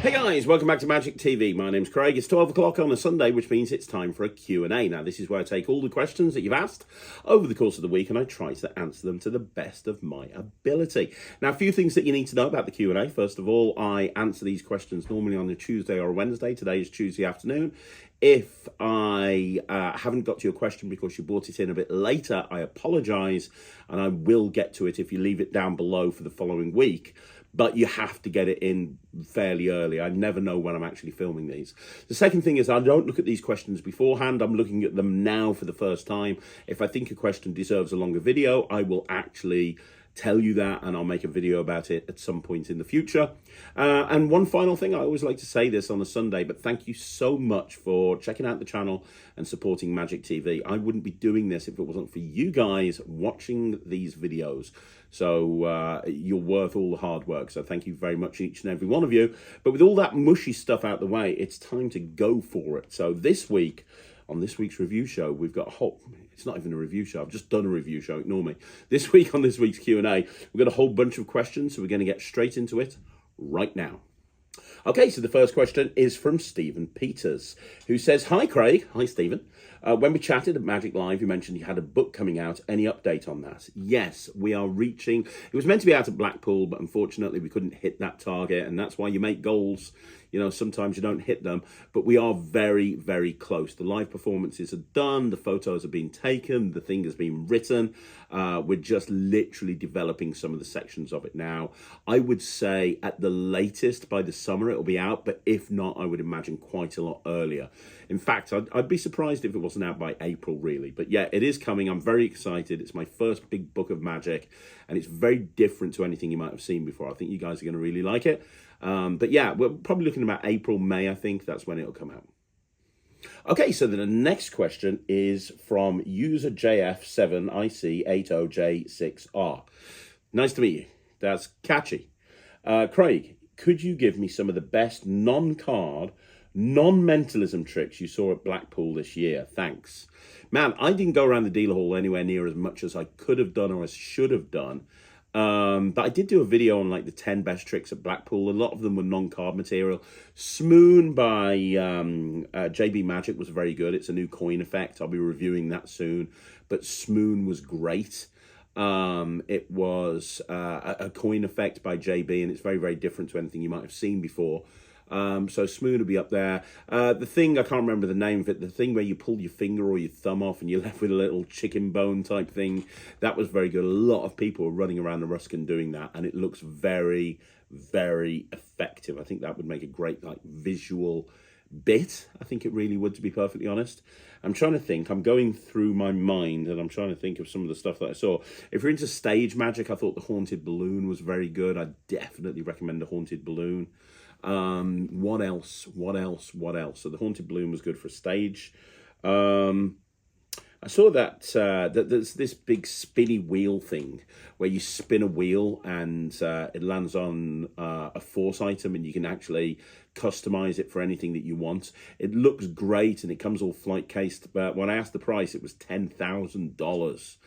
Hey guys, welcome back to Magic TV. My name's Craig. It's 12 o'clock on a Sunday, which means it's time for a Q&A. Now, this is where I take all the questions that you've asked over the course of the week and I try to answer them to the best of my ability. Now, a few things that you need to know about the Q&A. First of all, I answer these questions normally on a Tuesday or a Wednesday. Today is Tuesday afternoon. If I haven't got to your question because you brought it in a bit later, I apologise, and I will get to it if you leave it down below for the following week. But you have to get it in fairly early. I never know when I'm actually filming these. The second thing is I don't look at these questions beforehand. I'm looking at them now for the first time. If I think a question deserves a longer video, I will actually tell you that, and I'll make a video about it at some point in the future. And one final thing, I always like to say this on a Sunday, but thank you so much for checking out the channel and supporting Magic TV. I wouldn't be doing this if it wasn't for you guys watching these videos. So you're worth all the hard work. So thank you very much, each and every one of you. But with all that mushy stuff out the way, it's time to go for it. So this week, on this week's review show, we've got a whole, it's not even a review show, I've just done a review show, ignore me. This week on this week's Q&A, we've got a whole bunch of questions, so we're going to get straight into it right now. Okay, so the first question is from Stephen Peters, who says, "Hi Craig." Hi Stephen. When we chatted at Magic Live, you mentioned you had a book coming out. Any update on that? Yes, we are reaching, it was meant to be out at Blackpool, but unfortunately we couldn't hit that target, and that's why you make goals. You know, sometimes you don't hit them, but we are very, very close. The live performances are done, the photos have been taken, the thing has been written. We're just literally developing some of the sections of it now. I would say at the latest by the summer it'll be out, but if not, I would imagine quite a lot earlier. In fact, I'd be surprised if it wasn't out by April, really. But yeah, it is coming. I'm very excited. It's my first big book of magic, and it's very different to anything you might have seen before. I think you guys are going to really like it. But yeah, we're probably looking about April, May, I think. That's when it'll come out. Okay, so then the next question is from user JF7IC80J6R. Nice to meet you. That's catchy. Craig, could you give me some of the best non-card, non-mentalism tricks you saw at Blackpool this year? Thanks. Man, I didn't go around the dealer hall anywhere near as much as I could have done or as should have done. But I did do a video on like the 10 best tricks at Blackpool. A lot of them were non-card material. Smoon by JB Magic was very good. It's a new coin effect. I'll be reviewing that soon. But Smoon was great. It was a coin effect by JB, and it's very, very different to anything you might have seen before. So Smoon will be up there. The thing, I can't remember the name of it, the thing where you pull your finger or your thumb off and you're left with a little chicken bone type thing, that was very good. A lot of people are running around the Ruskin doing that, and it looks very, very effective. I think that would make a great like visual bit. I think it really would, to be perfectly honest. I'm trying to think. I'm going through my mind and I'm trying to think of some of the stuff that I saw. If you're into stage magic, I thought the Haunted Balloon was very good. I definitely recommend the Haunted Balloon. What else? So the Haunted Balloon was good for stage. I saw that there's this big spinny wheel thing where you spin a wheel and it lands on a force item, and you can actually customize it for anything that you want. It looks great and it comes all flight cased, but when I asked the price, it was $10,000.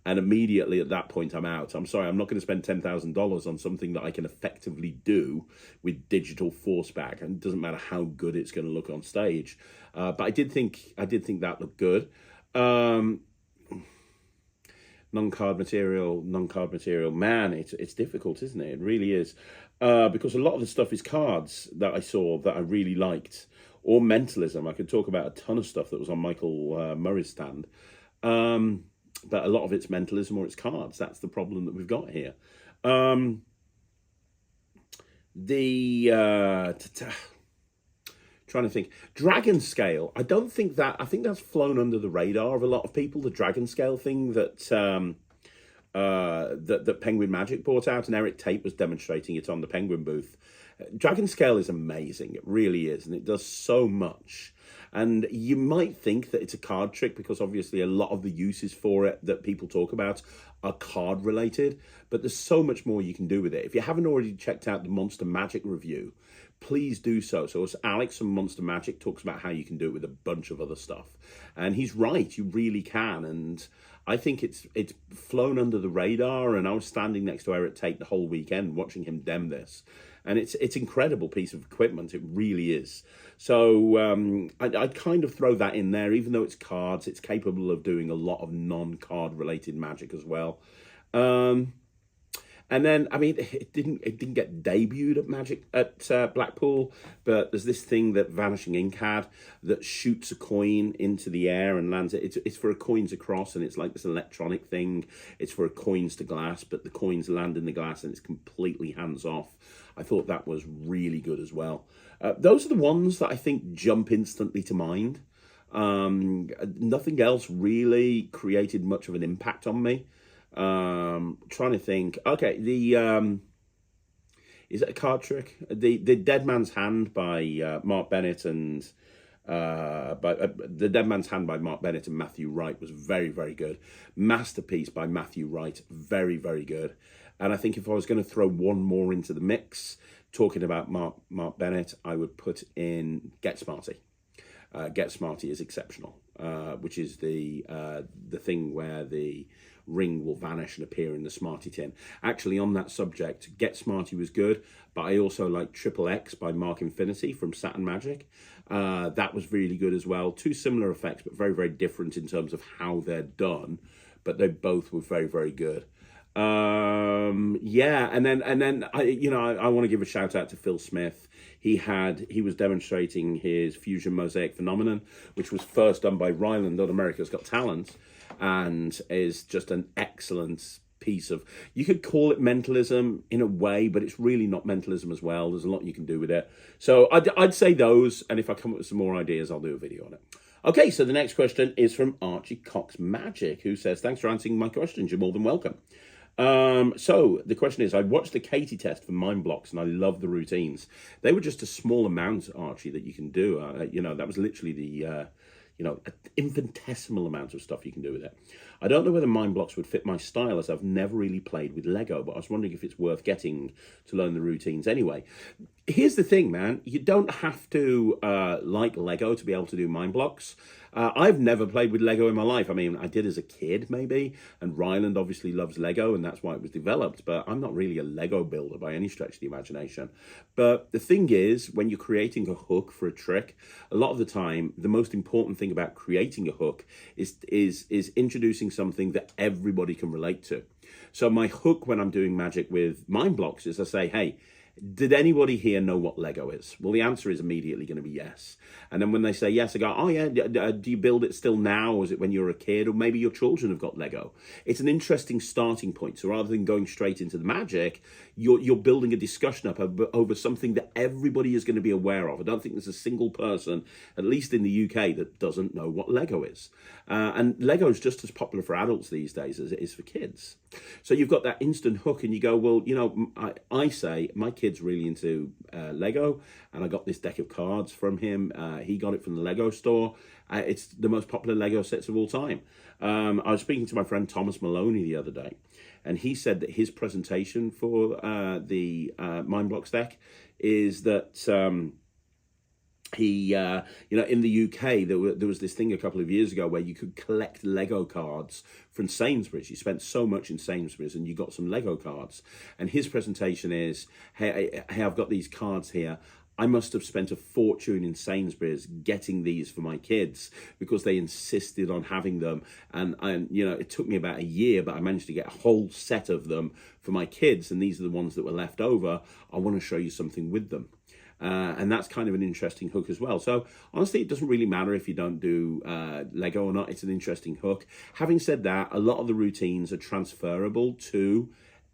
And immediately at that point, I'm out. I'm sorry, I'm not going to spend $10,000 on something that I can effectively do with digital force back. And it doesn't matter how good it's going to look on stage. But I did think that looked good. Non-card material. Man, it's difficult, isn't it? It really is. Because a lot of the stuff is cards that I saw that I really liked. Or mentalism. I could talk about a ton of stuff that was on Michael Murray's stand. But a lot of it's mentalism or it's cards. That's the problem that we've got here. Trying to think. Dragon scale. I think that's flown under the radar of a lot of people. The dragon scale thing that that Penguin Magic brought out, and Eric Tate was demonstrating it on the Penguin booth. Dragon scale is amazing. It really is, and it does so much. And you might think that it's a card trick because obviously a lot of the uses for it that people talk about are card related, but there's so much more you can do with it. If you haven't already checked out the Monster Magic review, please do so. So it's Alex from Monster Magic talks about how you can do it with a bunch of other stuff. And he's right, you really can. And I think it's flown under the radar, and I was standing next to Eric Tate the whole weekend watching him dem this, and it's incredible piece of equipment. It really is. So I'd kind of throw that in there, even though it's cards. It's capable of doing a lot of non-card related magic as well. And then, I mean, it didn't get debuted at Magic at Blackpool, but there's this thing that Vanishing Ink had that shoots a coin into the air and lands it. It's for a coins across, and it's like this electronic thing. It's for a coins to glass, but the coins land in the glass, and it's completely hands off. I thought that was really good as well. Those are the ones that I think jump instantly to mind. Nothing else really created much of an impact on me. Trying to think. Okay, the is it a card trick? The Dead Man's Hand by Mark Bennett and the Dead Man's Hand by Mark Bennett and Matthew Wright was very, very good. Masterpiece by Matthew Wright, very, very good. And I think if I was going to throw one more into the mix, talking about Mark Bennett, I would put in Get Smarty. Get Smarty is exceptional, which is the thing where the ring will vanish and appear in the Smarty tin. Actually, on that subject, Get Smarty was good, but I also like Triple X by Mark Infinity from Saturn Magic. That was really good as well. Two similar effects, but very, very different in terms of how they're done, but they both were very, very good. Yeah, and then I want to give a shout out to Phil Smith. He was demonstrating his fusion mosaic phenomenon, which was first done by Ryland on America's Got Talent, and is just an excellent piece of, you could call it mentalism in a way, but it's really not mentalism as well. There's a lot you can do with it. So I'd say those, and if I come up with some more ideas, I'll do a video on it. Okay, so the next question is from Archie Cox Magic, who says, thanks for answering my questions. You're more than welcome. So the question is, I watched the Katie test for Mindblox and I love the routines. They were just a small amount, Archie, that you can do. That was literally the, infinitesimal amount of stuff you can do with it. I don't know whether Mindblox would fit my style, as I've never really played with Lego, but I was wondering if it's worth getting to learn the routines anyway. Here's the thing, man. You don't have to like Lego to be able to do Mindblox. I've never played with Lego in my life. I mean, I did as a kid, maybe, and Ryland obviously loves Lego, and that's why it was developed, but I'm not really a Lego builder by any stretch of the imagination. But the thing is, when you're creating a hook for a trick, a lot of the time, the most important thing about creating a hook is introducing something that everybody can relate to. So my hook when I'm doing magic with Mindblox is I say, hey, did anybody here know what Lego is? Well, the answer is immediately going to be yes. And then when they say yes, I go, oh yeah, do you build it still now? Or is it when you're a kid? Or maybe your children have got Lego. It's an interesting starting point. So rather than going straight into the magic, you're building a discussion up over something that everybody is going to be aware of. I don't think there's a single person, at least in the UK, that doesn't know what Lego is. And Lego is just as popular for adults these days as it is for kids. So you've got that instant hook and you go, well, I say my kid's really into Lego, and I got this deck of cards from him. He got it from the Lego store. It's the most popular Lego sets of all time. I was speaking to my friend Thomas Maloney the other day, and he said that his presentation for the Mindblox deck is that in the UK, there was this thing a couple of years ago where you could collect Lego cards from Sainsbury's. You spent so much in Sainsbury's and you got some Lego cards. And his presentation is, hey, I've got these cards here. I must have spent a fortune in Sainsbury's getting these for my kids because they insisted on having them. And it took me about a year, but I managed to get a whole set of them for my kids. And these are the ones that were left over. I want to show you something with them. And that's kind of an interesting hook as well. So honestly, it doesn't really matter if you don't do Lego or not. It's an interesting hook. Having said that, a lot of the routines are transferable to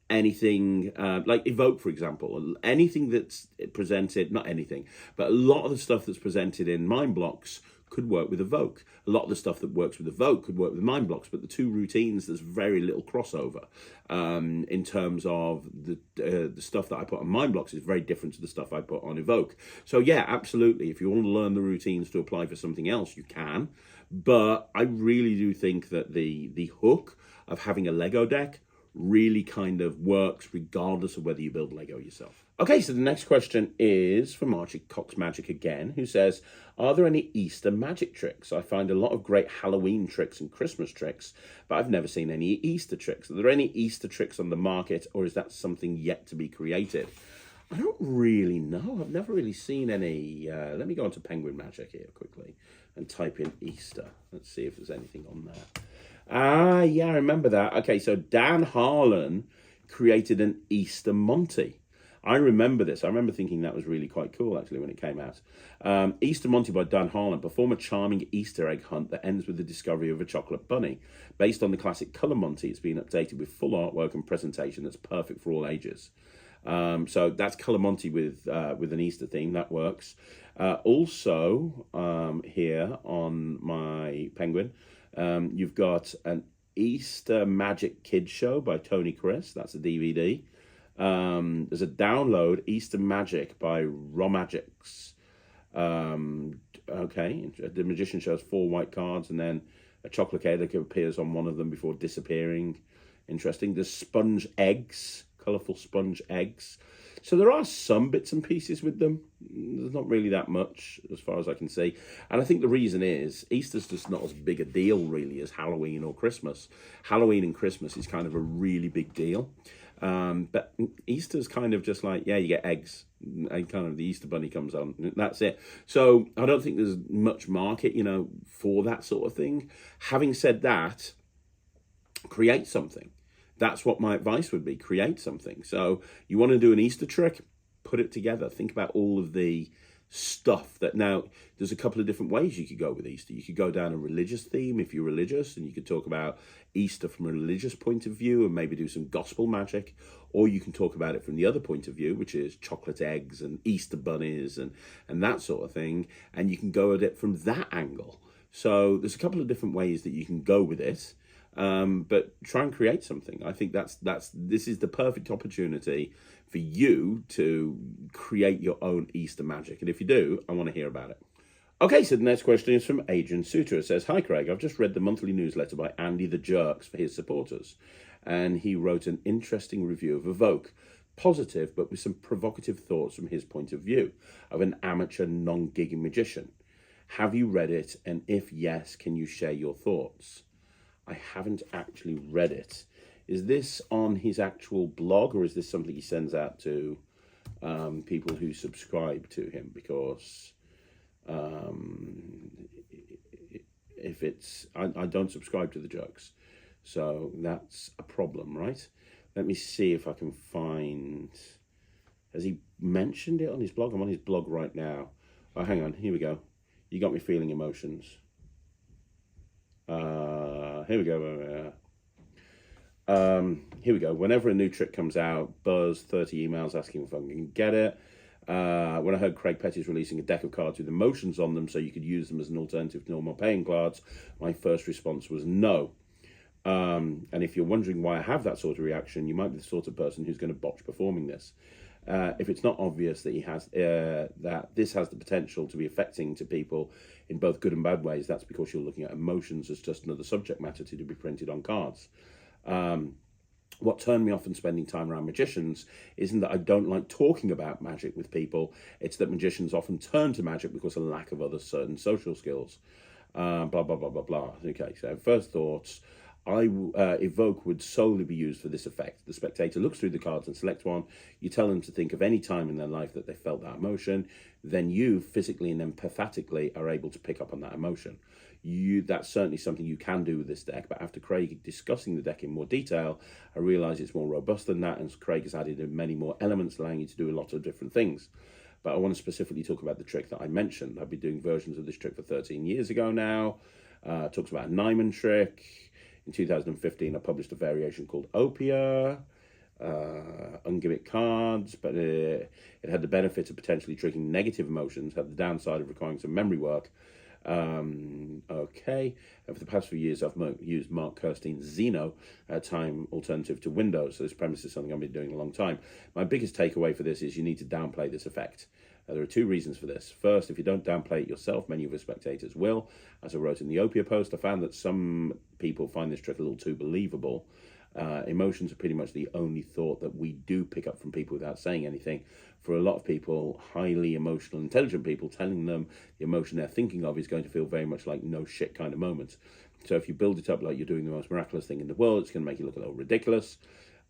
anything like Evoke, for example. Anything that's presented, not anything, but a lot of the stuff that's presented in Mindblox could work with Evoke. A lot of the stuff that works with Evoke could work with Mindblox, but the two routines, there's very little crossover in terms of the stuff that I put on Mindblox is very different to the stuff I put on Evoke. So yeah, absolutely. If you want to learn the routines to apply for something else, you can. But I really do think that the hook of having a Lego deck really kind of works regardless of whether you build Lego yourself. Okay, so the next question is from Archie Cox Magic again, who says, are there any Easter magic tricks? I find a lot of great Halloween tricks and Christmas tricks, but I've never seen any Easter tricks. Are there any Easter tricks on the market, or is that something yet to be created? I don't really know. I've never really seen any. Let me go on to Penguin Magic here quickly and type in Easter. Let's see if there's anything on there. Ah, yeah, I remember that. Okay, so Dan Harlan created an Easter Monty. I remember this. I remember thinking that was really quite cool, actually, when it came out. Easter Monty by Dan Harlan. Perform a charming Easter egg hunt that ends with the discovery of a chocolate bunny. Based on the classic Colour Monty, it's been updated with full artwork and presentation that's perfect for all ages. So that's Colour Monty with an Easter theme. That works. Also, here on my Penguin, you've got an Easter Magic Kids Show by Tony Chris. That's a DVD. There's a download, Easter Magic by Romagix. Okay, the magician shows 4 white cards and then a chocolate cake that appears on one of them before disappearing. Interesting. There's sponge eggs, colourful sponge eggs. So there are some bits and pieces with them. There's not really that much as far as I can see. And I think the reason is Easter's just not as big a deal really as Halloween or Christmas. Halloween and Christmas is kind of a really big deal. But Easter's kind of just like, yeah, you get eggs and kind of the Easter bunny comes on. That's it. So I don't think there's much market, for that sort of thing. Having said that, create something. That's what my advice would be. Create something. So you want to do an Easter trick, put it together. Think about all of the stuff that now there's a couple of different ways you could go with Easter. You could go down a religious theme if you're religious, and you could talk about Easter from a religious point of view and maybe do some gospel magic, or you can talk about it from the other point of view, which is chocolate eggs and Easter bunnies and that sort of thing, and you can go at it from that angle. So there's a couple of different ways that you can go with it. But try and create something. I think this is the perfect opportunity for you to create your own Easter magic. And if you do, I want to hear about it. Okay, so the next question is from Adrian Suter. It says, hi Craig, I've just read the monthly newsletter by Andy the Jerks for his supporters. And he wrote an interesting review of Evoke. Positive, but with some provocative thoughts from his point of view of an amateur non-gigging magician. Have you read it? And if yes, can you share your thoughts? I haven't actually read it. Is this on his actual blog, or is this something he sends out to people who subscribe to him? Because if it's, I don't subscribe to the Jerks, so that's a problem, right? Let me see if I can find. Has he mentioned it on his blog? I'm on his blog right now. Oh, hang on. Here we go. You got me feeling emotions. Here we go. Here we go. Whenever a new trick comes out, buzz 30 emails asking if I can get it. When I heard Craig Petty's releasing a deck of cards with emotions on them so you could use them as an alternative to normal playing cards, my first response was no. And if you're wondering why I have that sort of reaction, you might be the sort of person who's going to botch performing this. If it's not obvious that he has that this has the potential to be affecting to people in both good and bad ways, that's because you're looking at emotions as just another subject matter to be printed on cards. What turned me off in spending time around magicians isn't that I don't like talking about magic with people. It's that magicians often turn to magic because of lack of other certain social skills. Blah, blah, blah, blah, blah. Okay, so first thoughts. Evoke would solely be used for this effect. The spectator looks through the cards and selects one. You tell them to think of any time in their life that they felt that emotion. Then you, physically and empathetically, are able to pick up on that emotion. That's certainly something you can do with this deck, but after Craig discussing the deck in more detail, I realise it's more robust than that, and Craig has added in many more elements, allowing you to do a lot of different things. But I want to specifically talk about the trick that I mentioned. I've been doing versions of this trick for 13 years ago now. Talks about a Nyman trick. In 2015, I published a variation called Opia, ungimmick cards, but it had the benefit of potentially triggering negative emotions, had the downside of requiring some memory work. Okay, and for the past few years, I've used Mark Kirstein's Zeno, a time alternative to Windows, so this premise is something I've been doing a long time. My biggest takeaway for this is you need to downplay this effect. There are two reasons for this. First, if you don't downplay it yourself, many of the spectators will. As I wrote in the Opia post, I found that some people find this trick a little too believable. Emotions are pretty much the only thought that we do pick up from people without saying anything. For a lot of people, highly emotional, intelligent people, telling them the emotion they're thinking of is going to feel very much like no shit kind of moments. So if you build it up like you're doing the most miraculous thing in the world, it's going to make you look a little ridiculous.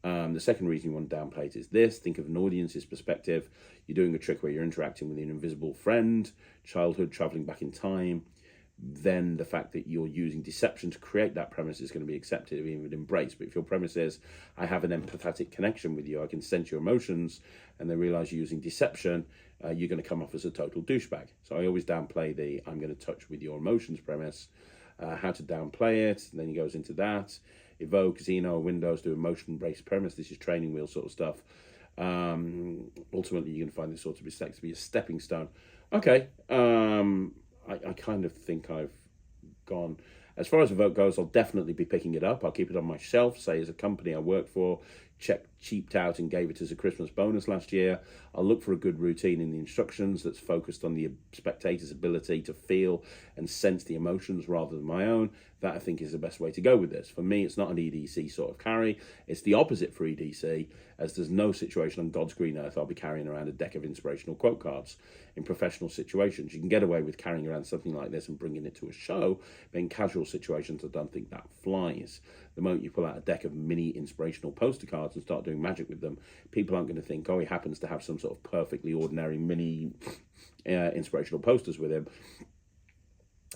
The second reason you want to downplay it is this. Think of an audience's perspective. You're doing a trick where you're interacting with an invisible friend, childhood, traveling back in time. Then the fact that you're using deception to create that premise is going to be accepted, even embraced. But if your premise is, I have an empathetic connection with you, I can sense your emotions, and they realize you're using deception, you're going to come off as a total douchebag. So I always downplay the I'm going to touch with your emotions premise. How to downplay it, and then he goes into that. Evoke, Xeno, Windows do emotion-based premise. This is training wheel sort of stuff. Ultimately, you're going to find this sort of mistakes to be a stepping stone. Okay, I kind of think I've gone. As far as Evoke goes, I'll definitely be picking it up. I'll keep it on my shelf. Say, as a company I work for, cheaped out and gave it as a Christmas bonus last year. I'll look for a good routine in the instructions that's focused on the spectator's ability to feel and sense the emotions rather than my own. That, I think, is the best way to go with this. For me, it's not an EDC sort of carry. It's the opposite for EDC, as there's no situation on God's green earth I'll be carrying around a deck of inspirational quote cards. In professional situations, you can get away with carrying around something like this and bringing it to a show, but in casual situations, I don't think that flies. The moment you pull out a deck of mini inspirational poster cards and start doing magic with them, people aren't going to think, oh, he happens to have some sort of perfectly ordinary mini inspirational posters with him.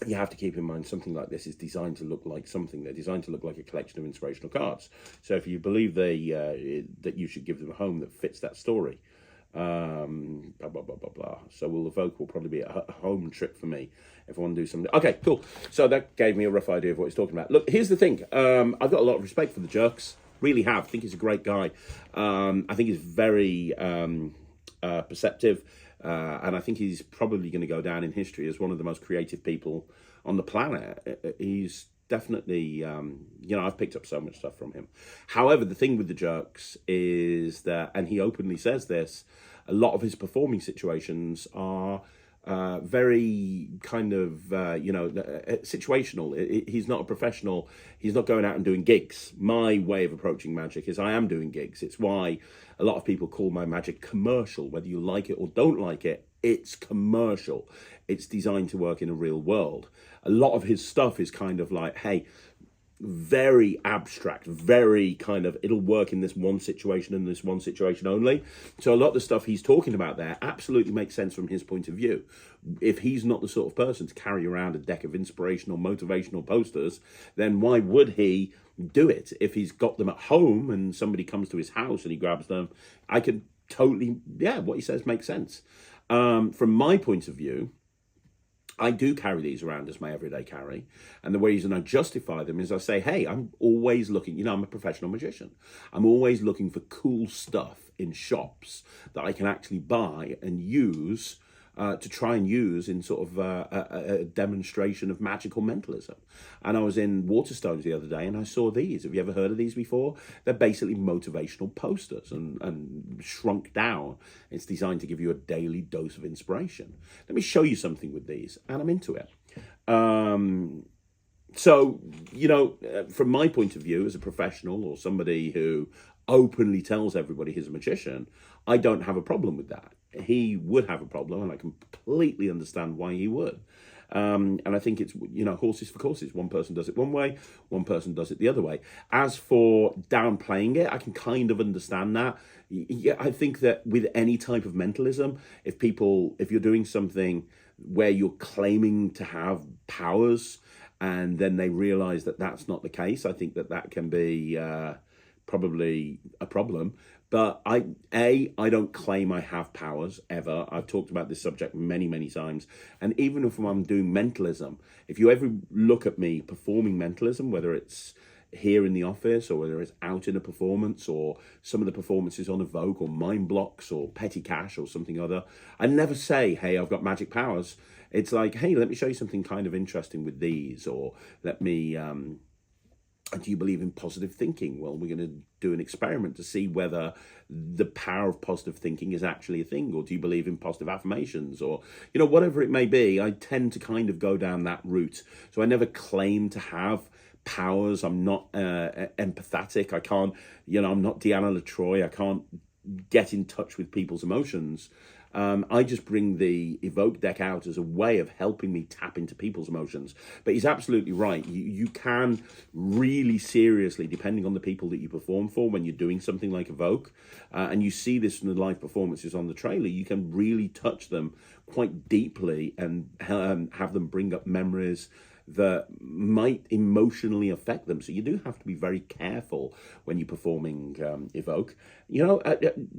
You have to keep in mind something like this is designed to look like something. They're designed to look like a collection of inspirational cards. So if you believe that you should give them a home that fits that story, blah, blah, blah, blah, blah. So Evoke will probably be a home trick for me if I want to do something. Okay, cool. So that gave me a rough idea of what he's talking about. Look, here's the thing. I've got a lot of respect for the Jerks. Really have. I think he's a great guy. I think he's very perceptive. And I think he's probably going to go down in history as one of the most creative people on the planet. He's definitely, I've picked up so much stuff from him. However, the thing with the Jerks is that, and he openly says this, a lot of his performing situations are very kind of, situational. He's not a professional. He's not going out and doing gigs. My way of approaching magic is I am doing gigs. It's why a lot of people call my magic commercial. Whether you like it or don't like it, it's commercial. It's designed to work in a real world. A lot of his stuff is kind of like, hey, very abstract, very kind of, it'll work in this one situation and this one situation only. So a lot of the stuff he's talking about there absolutely makes sense from his point of view. If he's not the sort of person to carry around a deck of inspirational, motivational posters, then why would he do it? If he's got them at home and somebody comes to his house and he grabs them, I can totally, what he says makes sense. From my point of view, I do carry these around as my everyday carry. And the reason I justify them is I say, hey, I'm always looking, I'm a professional magician. I'm always looking for cool stuff in shops that I can actually buy and use to try and use in sort of a demonstration of magical mentalism. And I was in Waterstones the other day and I saw these. Have you ever heard of these before? They're basically motivational posters and shrunk down. It's designed to give you a daily dose of inspiration. Let me show you something with these, and I'm into it. So, from my point of view as a professional or somebody who openly tells everybody he's a magician, I don't have a problem with that. He would have a problem, and I completely understand why he would. And I think it's, horses for courses. One person does it one way, one person does it the other way. As for downplaying it, I can kind of understand that. Yeah, I think that with any type of mentalism, if you're doing something where you're claiming to have powers and then they realize that that's not the case, I think that can be probably a problem. But I don't claim I have powers ever. I've talked about this subject many, many times. And even if I'm doing mentalism, if you ever look at me performing mentalism, whether it's here in the office or whether it's out in a performance or some of the performances on Evoke or Mindblox or Petty Cash or something other, I never say, hey, I've got magic powers. It's like, hey, let me show you something kind of interesting with these, or let me... do you believe in positive thinking? Well, we're going to do an experiment to see whether the power of positive thinking is actually a thing. Or do you believe in positive affirmations? Or, whatever it may be, I tend to kind of go down that route. So I never claim to have powers. I'm not empathetic. I can't, I'm not Deanna LaTroy. I can't get in touch with people's emotions. I just bring the Evoke deck out as a way of helping me tap into people's emotions. But he's absolutely right. You can really seriously, depending on the people that you perform for, when you're doing something like Evoke, and you see this from the live performances on the trailer, you can really touch them quite deeply and have them bring up memories that might emotionally affect them. So you do have to be very careful when you're performing Evoke.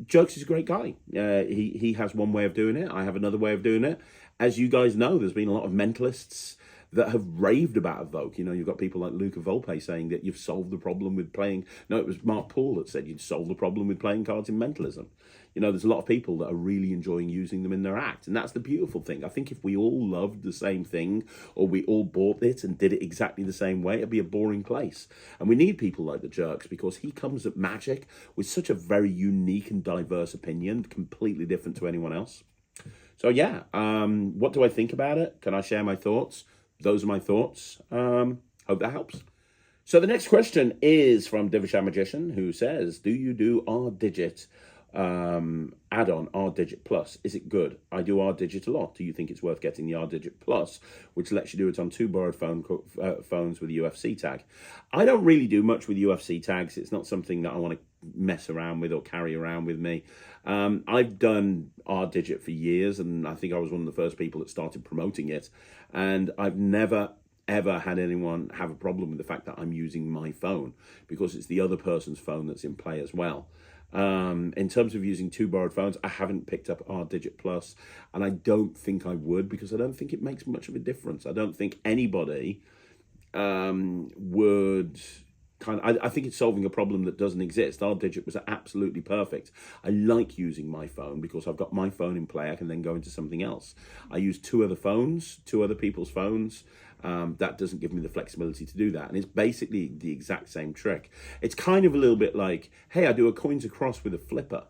Jokes is a great guy. He has one way of doing it. I have another way of doing it. As you guys know, there's been a lot of mentalists that have raved about Evoke. You've got people like Luca Volpe saying that you've solved the problem with playing. No, it was Mark Paul that said you'd solve the problem with playing cards in Mentalism. There's a lot of people that are really enjoying using them in their act. And that's the beautiful thing. I think if we all loved the same thing, or we all bought it and did it exactly the same way, it'd be a boring place. And we need people like the Jerks, because he comes at magic with such a very unique and diverse opinion, completely different to anyone else. So yeah, what do I think about it? Can I share my thoughts? Those are my thoughts. Hope that helps. So the next question is from Divishan Magician, who says, do you do R-Digit add-on, R-Digit Plus? Is it good? I do R-Digit a lot. Do you think it's worth getting the R-Digit Plus, which lets you do it on 2 borrowed phones with a UFC tag? I don't really do much with UFC tags. It's not something that I want to mess around with or carry around with me. I've done R-Digit for years, and I think I was one of the first people that started promoting it, and I've never ever had anyone have a problem with the fact that I'm using my phone, because it's the other person's phone that's in play as well. In terms of using 2 borrowed phones, I haven't picked up R-Digit Plus, and I don't think I would, because I don't think it makes much of a difference. I don't think anybody would I think it's solving a problem that doesn't exist. R-Digit was absolutely perfect. I like using my phone because I've got my phone in play. I can then go into something else. I use 2 other phones, 2 other people's phones. That doesn't give me the flexibility to do that. And it's basically the exact same trick. It's kind of a little bit like, hey, I do a coins across with a flipper,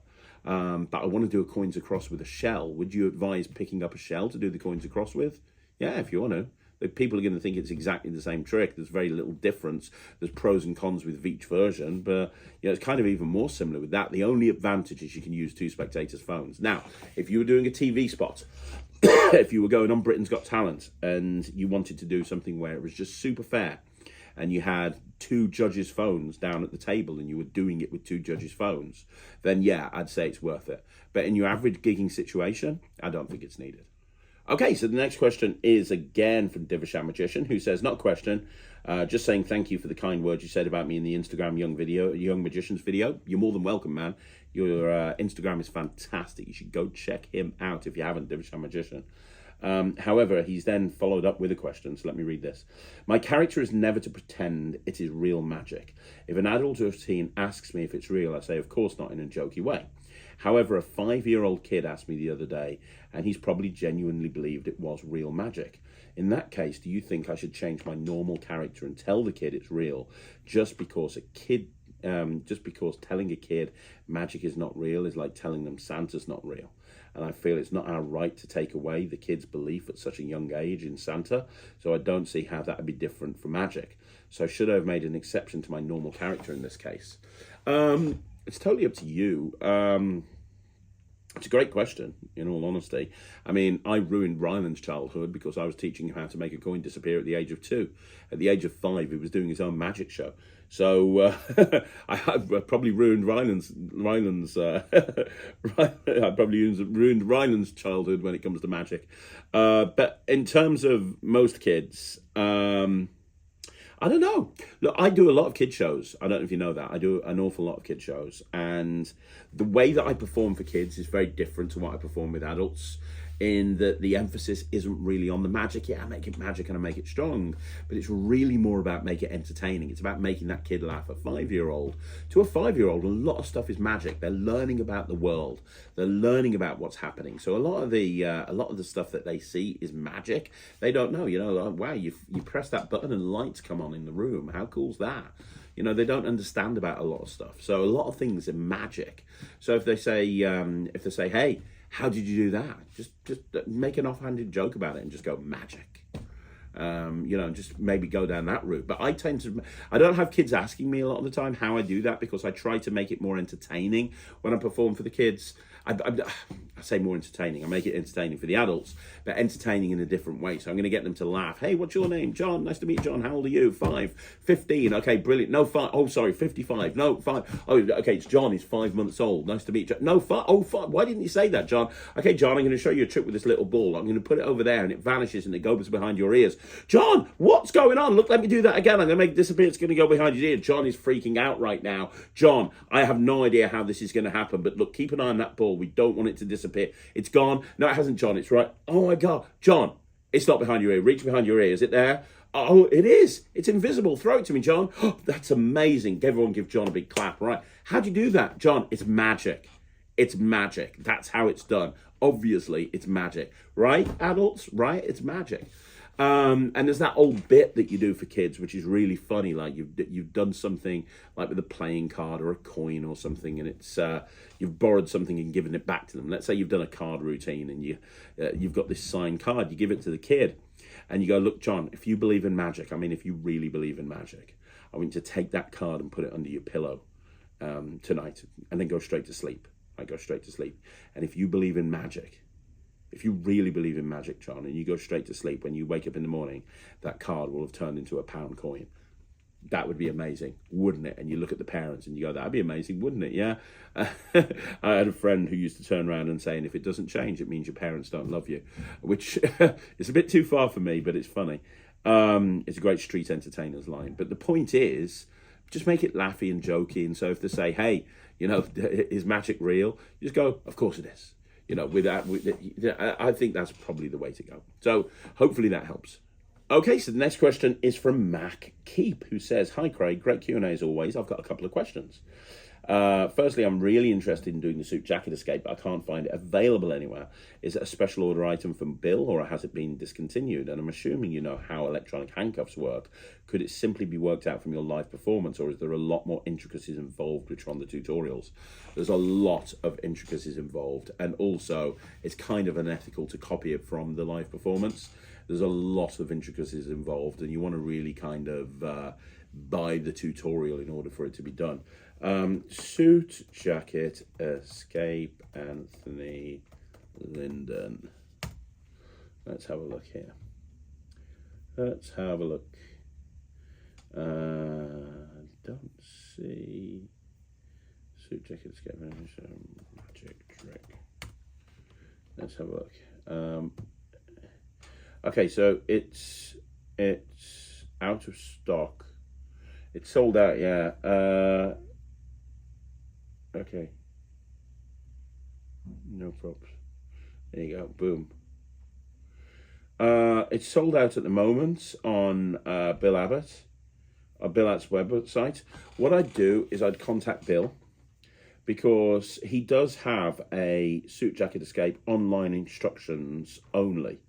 but I want to do a coins across with a shell. Would you advise picking up a shell to do the coins across with? Yeah, if you want to. People are going to think it's exactly the same trick. There's very little difference. There's pros and cons with each version, but it's kind of even more similar with that. The only advantage is you can use 2 spectators' phones. Now, if you were doing a TV spot, if you were going on Britain's Got Talent and you wanted to do something where it was just super fair, and you had 2 judges' phones down at the table and you were doing it with 2 judges' phones, then yeah, I'd say it's worth it. But in your average gigging situation, I don't think it's needed. Okay, so the next question is again from Divishan Magician, who says, not a question, just saying thank you for the kind words you said about me in the Instagram Young Magicians video. You're more than welcome, man. Your Instagram is fantastic. You should go check him out if you haven't, Divishan Magician. However, he's then followed up with a question, so let me read this. My character is never to pretend it is real magic. If an adult or a teen asks me if it's real, I say, of course not, in a jokey way. However, a 5-year-old kid asked me the other day, and he's probably genuinely believed it was real magic. In that case, do you think I should change my normal character and tell the kid it's real, just because telling a kid magic is not real is like telling them Santa's not real? And I feel it's not our right to take away the kid's belief at such a young age in Santa, so I don't see how that would be different from magic. So should I have made an exception to my normal character in this case? It's totally up to you. It's a great question, in all honesty. I mean, I ruined Ryland's childhood because I was teaching him how to make a coin disappear at the age of 2. At the age of 5, he was doing his own magic show. So I probably ruined Ryland's ruined Ryland's childhood when it comes to magic. But in terms of most kids, I don't know. Look, I do a lot of kid shows. I don't know if you know that. I do an awful lot of kid shows. And the way that I perform for kids is very different to what I perform with adults, in that the emphasis isn't really on the magic. Yeah, I make it magic and I make it strong, but it's really more about making it entertaining. It's about making that kid laugh. A 5-year-old, to a 5-year-old, a lot of stuff is magic. They're learning about the world. They're learning about what's happening. So a lot of the stuff that they see is magic. They don't know, like, wow, you press that button and lights come on in the room. How cool's that? They don't understand about a lot of stuff. So a lot of things are magic. So if they say, hey, how did you do that? Just make an offhanded joke about it and just go magic. You know, just maybe go down that route. But I don't have kids asking me a lot of the time how I do that, because I try to make it more entertaining when I perform for the kids. I say more entertaining. I make it entertaining for the adults, but entertaining in a different way. So I'm going to get them to laugh. Hey, what's your name? John. Nice to meet you, John. How old are you? 5. 15. Okay, brilliant. No, 5. Oh, sorry, 55. No, 5. Oh, okay, it's John. He's 5 months old. Nice to meet you. No, 5. Oh, 5. Why didn't you say that, John? Okay, John, I'm going to show you a trick with this little ball. I'm going to put it over there and it vanishes and it goes behind your ears. John, what's going on? Look, let me do that again. I'm going to make it disappear. It's going to go behind your ear. John is freaking out right now. John, I have no idea how this is going to happen, but look, keep an eye on that ball. We don't want it to disappear. It's gone. No, it hasn't, John. It's right. Oh my God. John, it's not behind your ear. Reach behind your ear. Is it there? Oh, it is. It's invisible. Throw it to me, John. Oh, that's amazing. Everyone give John a big clap. Right. How do you do that, John? It's magic. It's magic. That's how it's done. Obviously, it's magic. Right, adults? Right? It's magic. And there's that old bit that you do for kids, which is really funny. Like you've done something like with a playing card or a coin or something, and it's you've borrowed something and given it back to them. Let's say you've done a card routine and you've got this signed card. You give it to the kid, and you go, "Look, John, if you believe in magic, I mean, if you really believe in magic, I want you to take that card and put it under your pillow tonight, and then go straight to sleep. I go straight to sleep. And if you believe in magic." If you really believe in magic, John, and you go straight to sleep, when you wake up in the morning, that card will have turned into a pound coin. That would be amazing, wouldn't it? And you look at the parents and you go, that'd be amazing, wouldn't it? Yeah. I had a friend who used to turn around and say, and if it doesn't change, it means your parents don't love you, which is a bit too far for me, but it's funny. It's a great street entertainer's line. But the point is, just make it laughy and jokey. And so if they say, hey, you know, is magic real? You just go, of course it is. You know, I think that's probably the way to go. So hopefully that helps. Okay, so the next question is from Mac Keep, who says, hi, Craig, great Q&A as always. I've got a couple of questions. Firstly, I'm really interested in doing the suit jacket escape, but I can't find it available anywhere. Is it a special order item from Bill, or has it been discontinued? And I'm assuming you know how electronic handcuffs work. Could it simply be worked out from your live performance, or is there a lot more intricacies involved which are on the tutorials? There's a lot of intricacies involved, and also it's kind of unethical to copy it from the live performance. There's a lot of intricacies involved, and you want to really kind of buy the tutorial in order for it to be done. Suit jacket escape, Anthony Linden. Let's have a look here. Let's have a look. Don't see suit jacket escape, magic trick. Let's have a look. Okay, so it's out of stock. It's sold out, yeah. Okay. No problems. There you go. Boom. It's sold out at the moment on Bill Abbott's website. What I'd do is I'd contact Bill, because he does have a suit jacket escape online instructions only.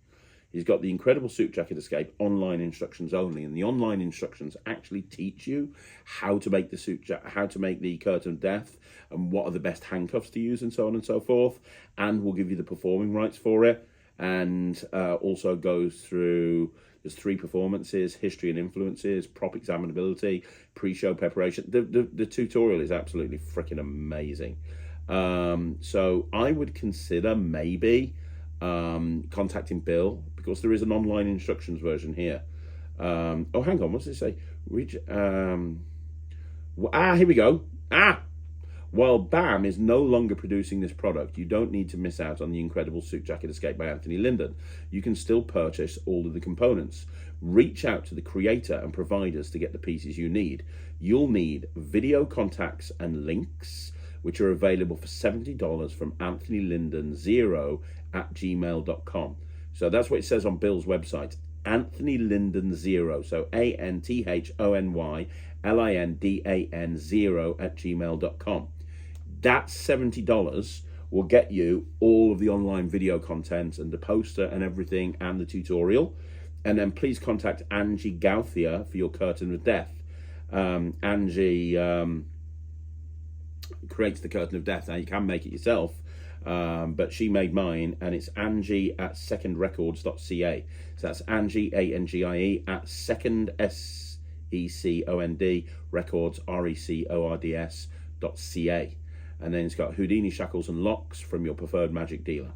He's got the incredible suit jacket escape online instructions only, and the online instructions actually teach you how to make the how to make the curtain of death, and what are the best handcuffs to use, and so on and so forth. And we'll give you the performing rights for it, and also goes through. There's 3 performances: history and influences, prop examinability, pre-show preparation. The tutorial is absolutely freaking amazing. So I would consider maybe contacting Bill, because there is an online instructions version here. Oh, hang on, what's it say? Here we go. While BAM is no longer producing this product, you don't need to miss out on the incredible suit jacket escape by Anthony Linden. You can still purchase all of the components. Reach out to the creator and providers to get the pieces you need. You'll need video contacts and links, which are available for $70 from anthonylinden0@gmail.com. So that's what it says on Bill's website, Anthony Linden 0. So ANTHONYLINDAN 0@gmail.com. That $70 will get you all of the online video content and the poster and everything and the tutorial. And then please contact Angie Gauthier for your curtain of death. Angie creates the curtain of death. Now you can make it yourself, But she made mine, and it's Angie at secondrecords.ca. So that's Angie, Angie, at second, SECOND, records, RECORDS.ca. And then it's got Houdini shackles and locks from your preferred magic dealer.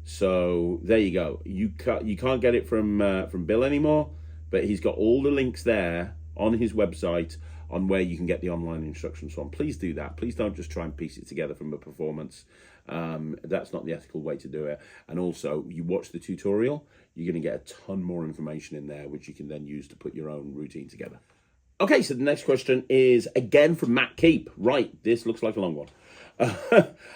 So there you go. You can't get it from Bill anymore, but he's got all the links there on his website on where you can get the online instructions from. Please do that. Please don't just try and piece it together from a performance. That's not the ethical way to do it. And also, you watch the tutorial, you're going to get a ton more information in there, which you can then use to put your own routine together. Okay, so the next question is again from Matt Keep. Right, this looks like a long one.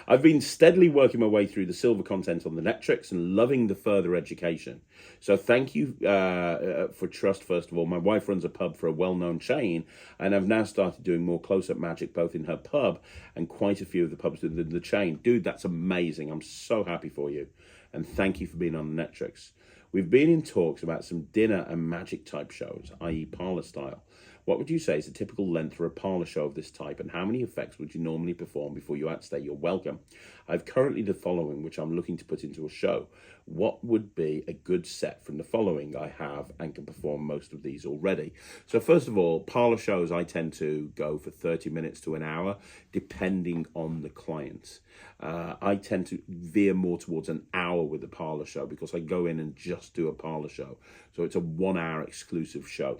I've been steadily working my way through the silver content on the Netrix and loving the further education. So thank you for trust, first of all. My wife runs a pub for a well-known chain, and I've now started doing more close-up magic both in her pub and quite a few of the pubs within the chain. Dude, that's amazing. I'm so happy for you. And thank you for being on the Netrix. We've been in talks about some dinner and magic type shows, i.e. Parlour style. What would you say is a typical length for a parlour show of this type, and how many effects would you normally perform before you outstate your welcome? I've currently the following, which I'm looking to put into a show. What would be a good set from the following? I have and can perform most of these already. So first of all, parlour shows, I tend to go for 30 minutes to an hour, depending on the client. I tend to veer more towards an hour with a parlour show because I go in and just do a parlour show. So it's a 1 hour exclusive show.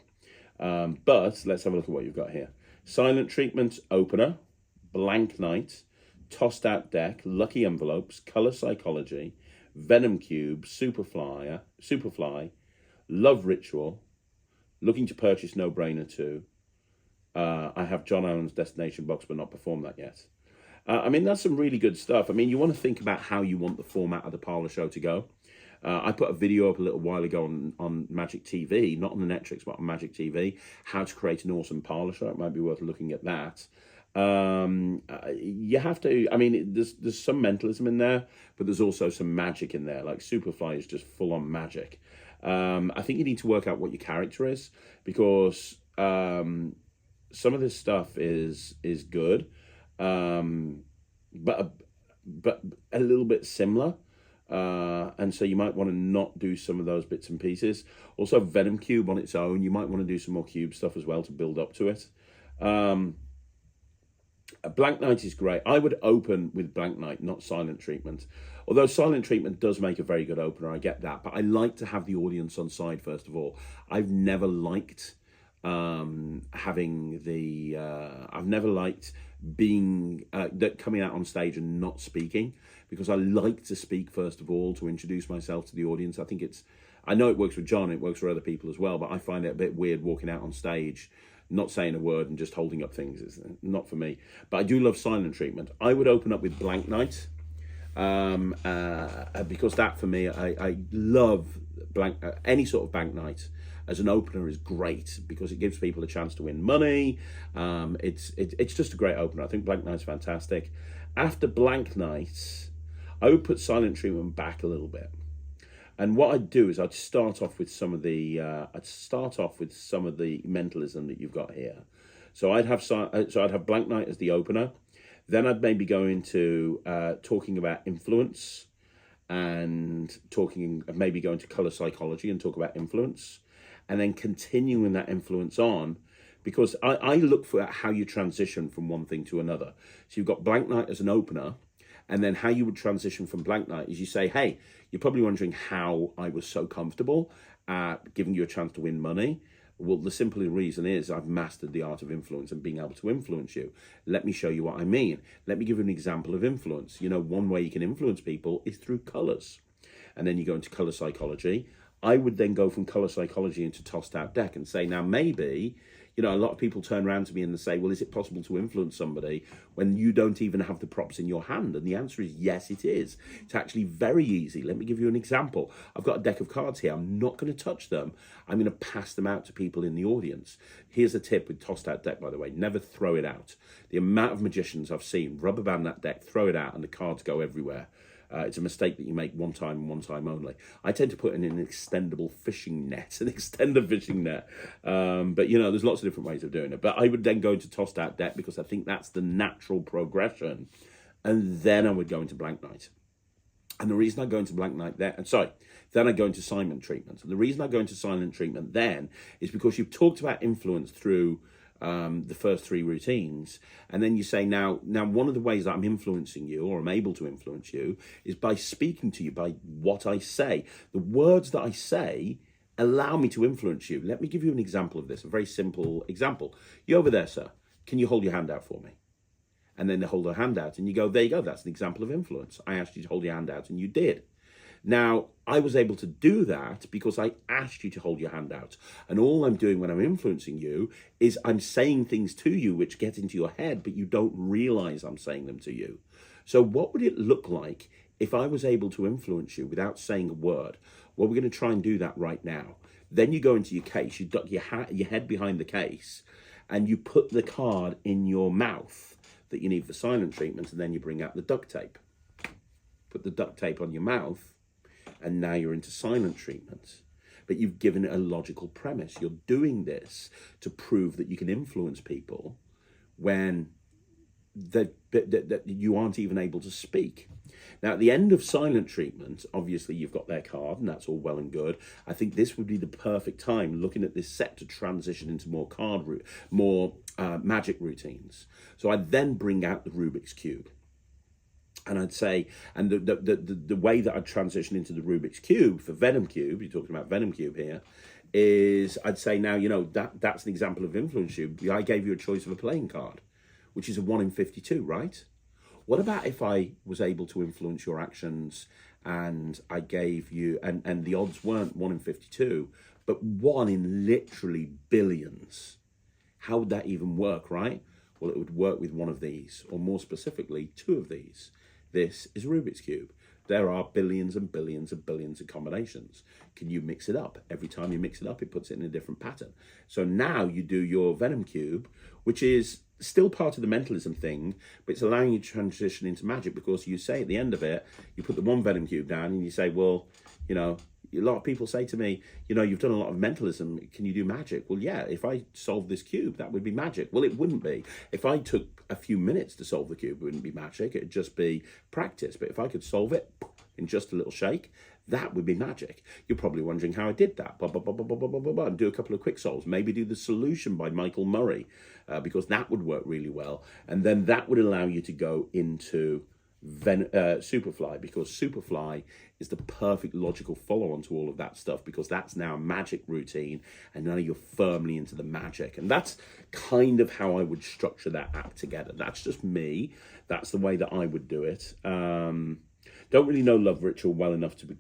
But let's have a look at what you've got here. Silent treatment, opener, blank night, tossed out deck, lucky envelopes, color psychology, venom cube, superfly, love ritual, looking to purchase no brainer 2. I have John Allen's destination box, but not performed that yet. I mean, that's some really good stuff. I mean, you want to think about how you want the format of the parlour show to go. I put a video up a little while ago on Magic TV, not on the Netrix, but on Magic TV, how to create an awesome parlour show. It might be worth looking at that. You have to, I mean, there's some mentalism in there, but there's also some magic in there. Like Superfly is just full on magic. I think you need to work out what your character is, because some of this stuff is good, but a little bit similar. And so you might want to not do some of those bits and pieces. Also, Venom Cube on its own, you might want to do some more cube stuff as well to build up to it. A Blank Night is great. I would open with Blank Night, not Silent Treatment. Although Silent Treatment does make a very good opener, I get that. But I like to have the audience on side, first of all. I've never liked being coming out on stage and not speaking, because I like to speak first of all to introduce myself to the audience. I know it works with John, it works for other people as well, but I find it a bit weird walking out on stage, not saying a word and just holding up things. It's not for me. But I do love Silent Treatment. I would open up with Blank Night, because that for me, I love any sort of Blank Night as an opener is great, because it gives people a chance to win money. It's just a great opener. I think Blank Night's fantastic. After Blank Night, I would put Silent Treatment back a little bit. And what I'd do is I'd start off with some of the mentalism that you've got here. So I'd have Blank Night as the opener. Then I'd maybe go into talking about influence, and maybe go into color psychology and talk about influence, and then continuing that influence on, because I look for how you transition from one thing to another. So you've got Blank Night as an opener, and then how you would transition from Blank Night is you say, hey, you're probably wondering how I was so comfortable at giving you a chance to win money. Well, the simple reason is I've mastered the art of influence and being able to influence you. Let me show you what I mean. Let me give you an example of influence. You know, one way you can influence people is through colors. And then you go into color psychology. I would then go from color psychology into tossed out deck and say, now maybe, you know, a lot of people turn around to me and they say, well, is it possible to influence somebody when you don't even have the props in your hand? And the answer is yes, it is. It's actually very easy. Let me give you an example. I've got a deck of cards here. I'm not going to touch them. I'm going to pass them out to people in the audience. Here's a tip with tossed out deck, by the way. Never throw it out. The amount of magicians I've seen rubber band that deck, throw it out, and the cards go everywhere. It's a mistake that you make one time and one time only. I tend to put in an extendable fishing net, an extender fishing net. But, you know, there's lots of different ways of doing it. But I would then go into tossed out deck because I think that's the natural progression. And then I would go into Blank Night. And the reason I go into blank night then I go into silent treatment. And the reason I go into silent treatment then is because you've talked about influence through the first 3 routines, and then you say now one of the ways that I'm influencing you, or I'm able to influence you, is by speaking to you, by what I say. The words that I say allow me to influence you. Let me give you an example of this, a very simple example. You over there, sir, can you hold your hand out for me? And then they hold their hand out and you go, there you go, that's an example of influence. I asked you to hold your hand out and you did. Now, I was able to do that because I asked you to hold your hand out. And all I'm doing when I'm influencing you is I'm saying things to you which get into your head, but you don't realize I'm saying them to you. So what would it look like if I was able to influence you without saying a word? Well, we're going to try and do that right now. Then you go into your case, you duck your head behind the case, and you put the card in your mouth that you need for silent treatment, and then you bring out the duct tape. Put the duct tape on your mouth, and now you're into silent treatment. But you've given it a logical premise. You're doing this to prove that you can influence people when that you aren't even able to speak. Now, at the end of silent treatment, obviously you've got their card, and that's all well and good. I think this would be the perfect time, looking at this set, to transition into more magic routines. So I then bring out the Rubik's Cube. And I'd say, and the way that I'd transition into the Rubik's Cube for Venom Cube, you're talking about Venom Cube here, is I'd say now, that's an example of influence you. I gave you a choice of a playing card, which is a 1 in 52, right? What about if I was able to influence your actions and I gave you, and the odds weren't 1 in 52, but 1 in literally billions? How would that even work, right? Well, it would work with one of these, or more specifically, 2 of these. This is Rubik's Cube. There are billions and billions and billions of combinations. Can you mix it up? Every time you mix it up, it puts it in a different pattern. So now you do your Venom Cube, which is still part of the mentalism thing, but it's allowing you to transition into magic, because you say at the end of it, you put the 1 Venom Cube down and you say, well, a lot of people say to me, you've done a lot of mentalism, can you do magic? Well, yeah, if I solve this cube, that would be magic. Well, it wouldn't be. If I took a few minutes to solve the cube, it wouldn't be magic, it'd just be practice. But if I could solve it in just a little shake, that would be magic. You're probably wondering how I did that. And do a couple of quick solves. Maybe do the solution by Michael Murray, because that would work really well. And then that would allow you to go into Superfly, because Superfly is the perfect logical follow-on to all of that stuff, because that's now a magic routine, and now you're firmly into the magic. And that's kind of how I would structure that app together. That's just me. That's the way that I would do it. Don't really know Love Ritual well enough to be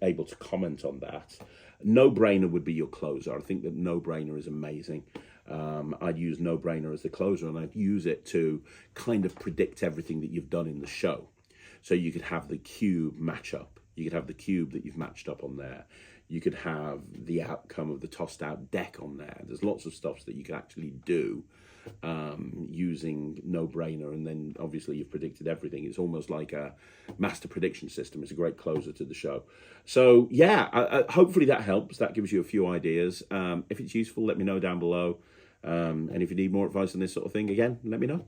able to comment on that. No Brainer would be your closer. I think that No Brainer is amazing. I'd use No Brainer as the closer, and I'd use it to kind of predict everything that you've done in the show. So you could have the cube match up. You could have the cube that you've matched up on there. You could have the outcome of the tossed out deck on there. There's lots of stuff that you can actually do using No Brainer, and then obviously you've predicted everything. It's almost like a master prediction system. It's a great closer to the show. So yeah, hopefully that helps. That gives you a few ideas. If it's useful, let me know down below. And if you need more advice on this sort of thing, again, let me know.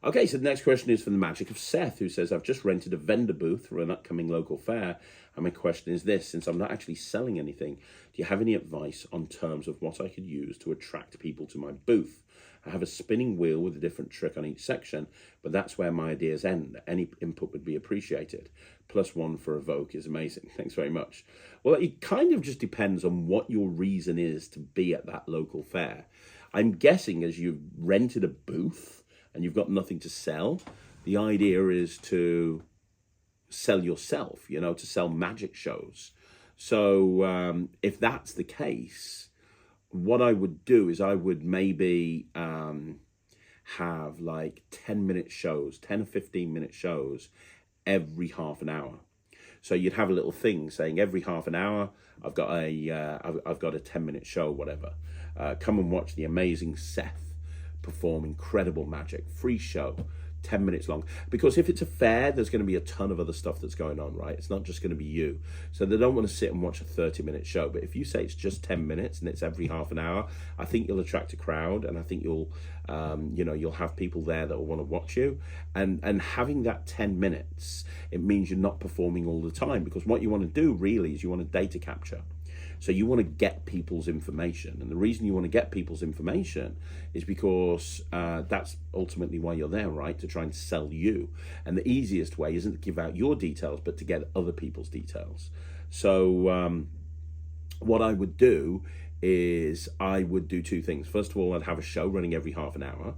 Okay, so the next question is from the magic of Seth, who says, I've just rented a vendor booth for an upcoming local fair, and my question is this: since I'm not actually selling anything, do you have any advice on terms of what I could use to attract people to my booth? I have a spinning wheel with a different trick on each section, but that's where my ideas end. Any input would be appreciated. +1 for Evoke is amazing. Thanks very much. Well, it kind of just depends on what your reason is to be at that local fair. I'm guessing as you've rented a booth and you've got nothing to sell, the idea is to sell yourself, to sell magic shows. So if that's the case, what I would do is I would maybe have like 10-minute shows, 10 or 15-minute shows every half an hour. So you'd have a little thing saying every half an hour, I've got a 10-minute show, whatever. Come and watch the amazing Seth perform incredible magic. Free show. 10 minutes long. Because if it's a fair, there's going to be a ton of other stuff that's going on, right? It's not just going to be you. So they don't want to sit and watch a 30-minute show. But if you say it's just 10 minutes and it's every half an hour, I think you'll attract a crowd, and I think you'll have people there that will want to watch you. And having that 10 minutes, it means you're not performing all the time, because what you want to do really is you want to data capture. So you want to get people's information. And the reason you want to get people's information is because that's ultimately why you're there, right? To try and sell you. And the easiest way isn't to give out your details, but to get other people's details. So what I would do is I would do two things. First of all, I'd have a show running every half an hour.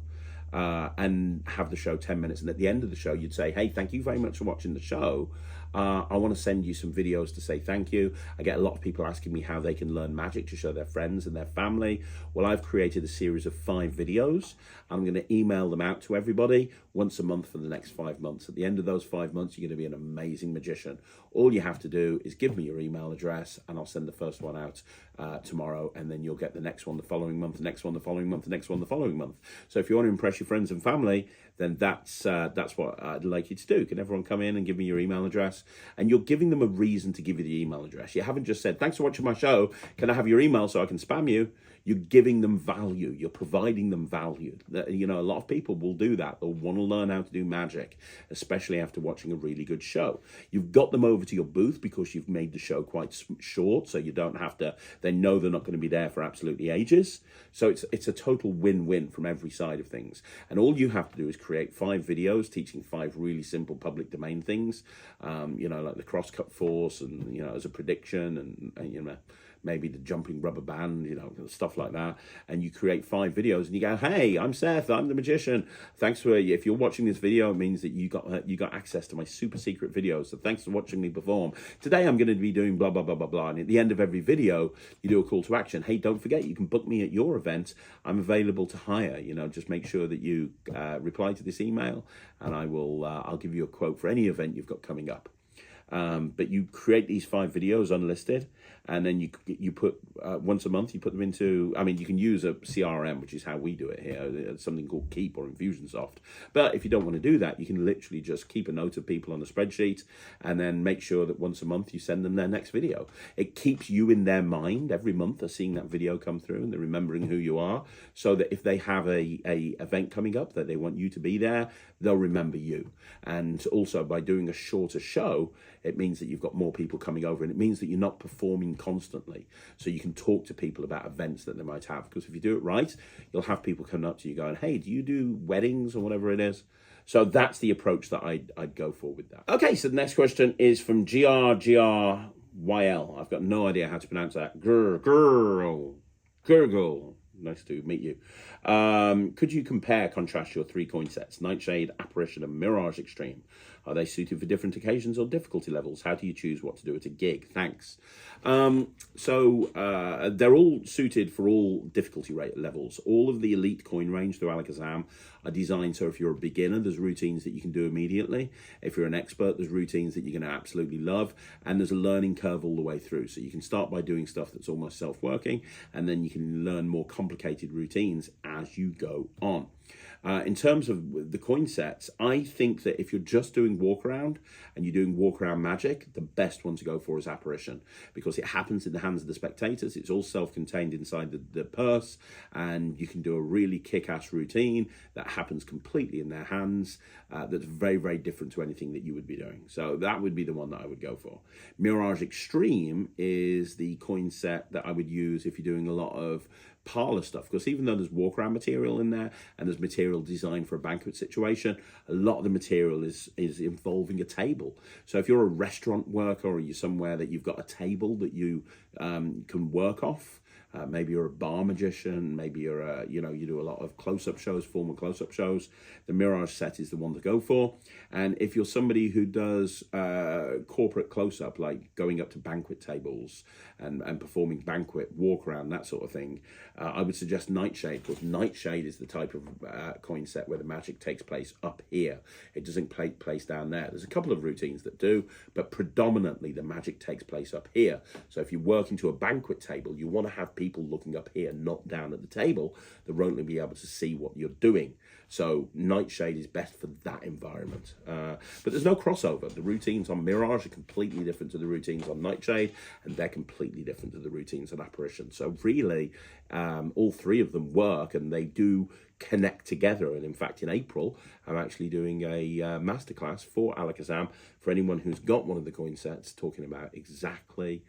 And have the show 10 minutes. And at the end of the show, you'd say, hey, thank you very much for watching the show. I want to send you some videos to say thank you. I get a lot of people asking me how they can learn magic to show their friends and their family. Well, I've created a series of 5 videos. I'm going to email them out to everybody once a month for the next 5 months. At the end of those 5 months, you're going to be an amazing magician. All you have to do is give me your email address, and I'll send the first one out tomorrow, and then you'll get the next one the following month, the next one the following month, the next one the following month. So if you want to impress your friends and family, then that's what I'd like you to do. Can everyone come in and give me your email address? And you're giving them a reason to give you the email address. You haven't just said, thanks for watching my show. Can I have your email so I can spam you? You're giving them value. You're providing them value. You know, a lot of people will do that. They'll want to learn how to do magic, especially after watching a really good show. You've got them over to your booth because you've made the show quite short, so you don't have to, they know they're not going to be there for absolutely ages. So it's a total win-win from every side of things. And all you have to do is create 5 videos teaching 5 really simple public domain things, like the cross-cut force and, as a prediction and maybe the jumping rubber band, stuff like that. And you create 5 videos and you go, hey, I'm Seth, I'm the magician. Thanks for, if you're watching this video, it means that you got access to my super secret videos. So thanks for watching me perform. Today I'm going to be doing blah, blah, blah, blah, blah. And at the end of every video, you do a call to action. Hey, don't forget, you can book me at your event. I'm available to hire. Just make sure that you reply to this email, and I'll give you a quote for any event you've got coming up. But you create these 5 videos unlisted, and then you put once a month, you put them into, you can use a CRM, which is how we do it here. It's something called Keep or Infusionsoft. But if you don't want to do that, you can literally just keep a note of people on a spreadsheet and then make sure that once a month you send them their next video. It keeps you in their mind. Every month they're seeing that video come through and they're remembering who you are, so that if they have a event coming up that they want you to be there, they'll remember you. And also by doing a shorter show, it means that you've got more people coming over, and it means that you're not performing constantly. So you can talk to people about events that they might have, because if you do it right, you'll have people coming up to you going, hey, do you do weddings or whatever it is? So that's the approach that I'd go for with that. Okay, so the next question is from GRGRYL. I've got no idea how to pronounce that. Gurgle. Nice to meet you. Could you contrast your 3 coin sets, Nightshade, Apparition, and Mirage Extreme? Are they suited for different occasions or difficulty levels? How do you choose what to do at a gig? Thanks. So they're all suited for all difficulty rate levels. All of the elite coin range through Alakazam are designed so if you're a beginner, there's routines that you can do immediately. If you're an expert, there's routines that you're going to absolutely love. And there's a learning curve all the way through. So you can start by doing stuff that's almost self-working, and then you can learn more complicated routines as you go on. In terms of the coin sets, I think that if you're just doing walk around and you're doing walk around magic, the best one to go for is Apparition, because it happens in the hands of the spectators. It's all self-contained inside the purse, and you can do a really kick-ass routine that happens completely in their hands. That's very, very different to anything that you would be doing. So that would be the one that I would go for. Mirage Extreme is the coin set that I would use if you're doing a lot of Parlour stuff, because even though there's walk around material in there and there's material designed for a banquet situation, a lot of the material is involving a table. So if you're a restaurant worker or you're somewhere that you've got a table that you can work off, maybe you're a bar magician, maybe you're you do a lot of close-up shows, formal close-up shows, the Mirage set is the one to go for. And if you're somebody who does corporate close-up, like going up to banquet tables and performing banquet walk around, that sort of thing, I would suggest Nightshade, because Nightshade is the type of coin set where the magic takes place up here. It doesn't take place down there. There's a couple of routines that do, but predominantly the magic takes place up here. So if you work into a banquet table, you want to have people looking up here, not down at the table. They'll only be able to see what you're doing. So Nightshade is best for that environment. But there's no crossover. The routines on Mirage are completely different to the routines on Nightshade, and they're completely different to the routines on Apparition. So really, all three of them work, and they do connect together. And in fact, in April, I'm actually doing a masterclass for Alakazam for anyone who's got one of the coin sets, talking about exactly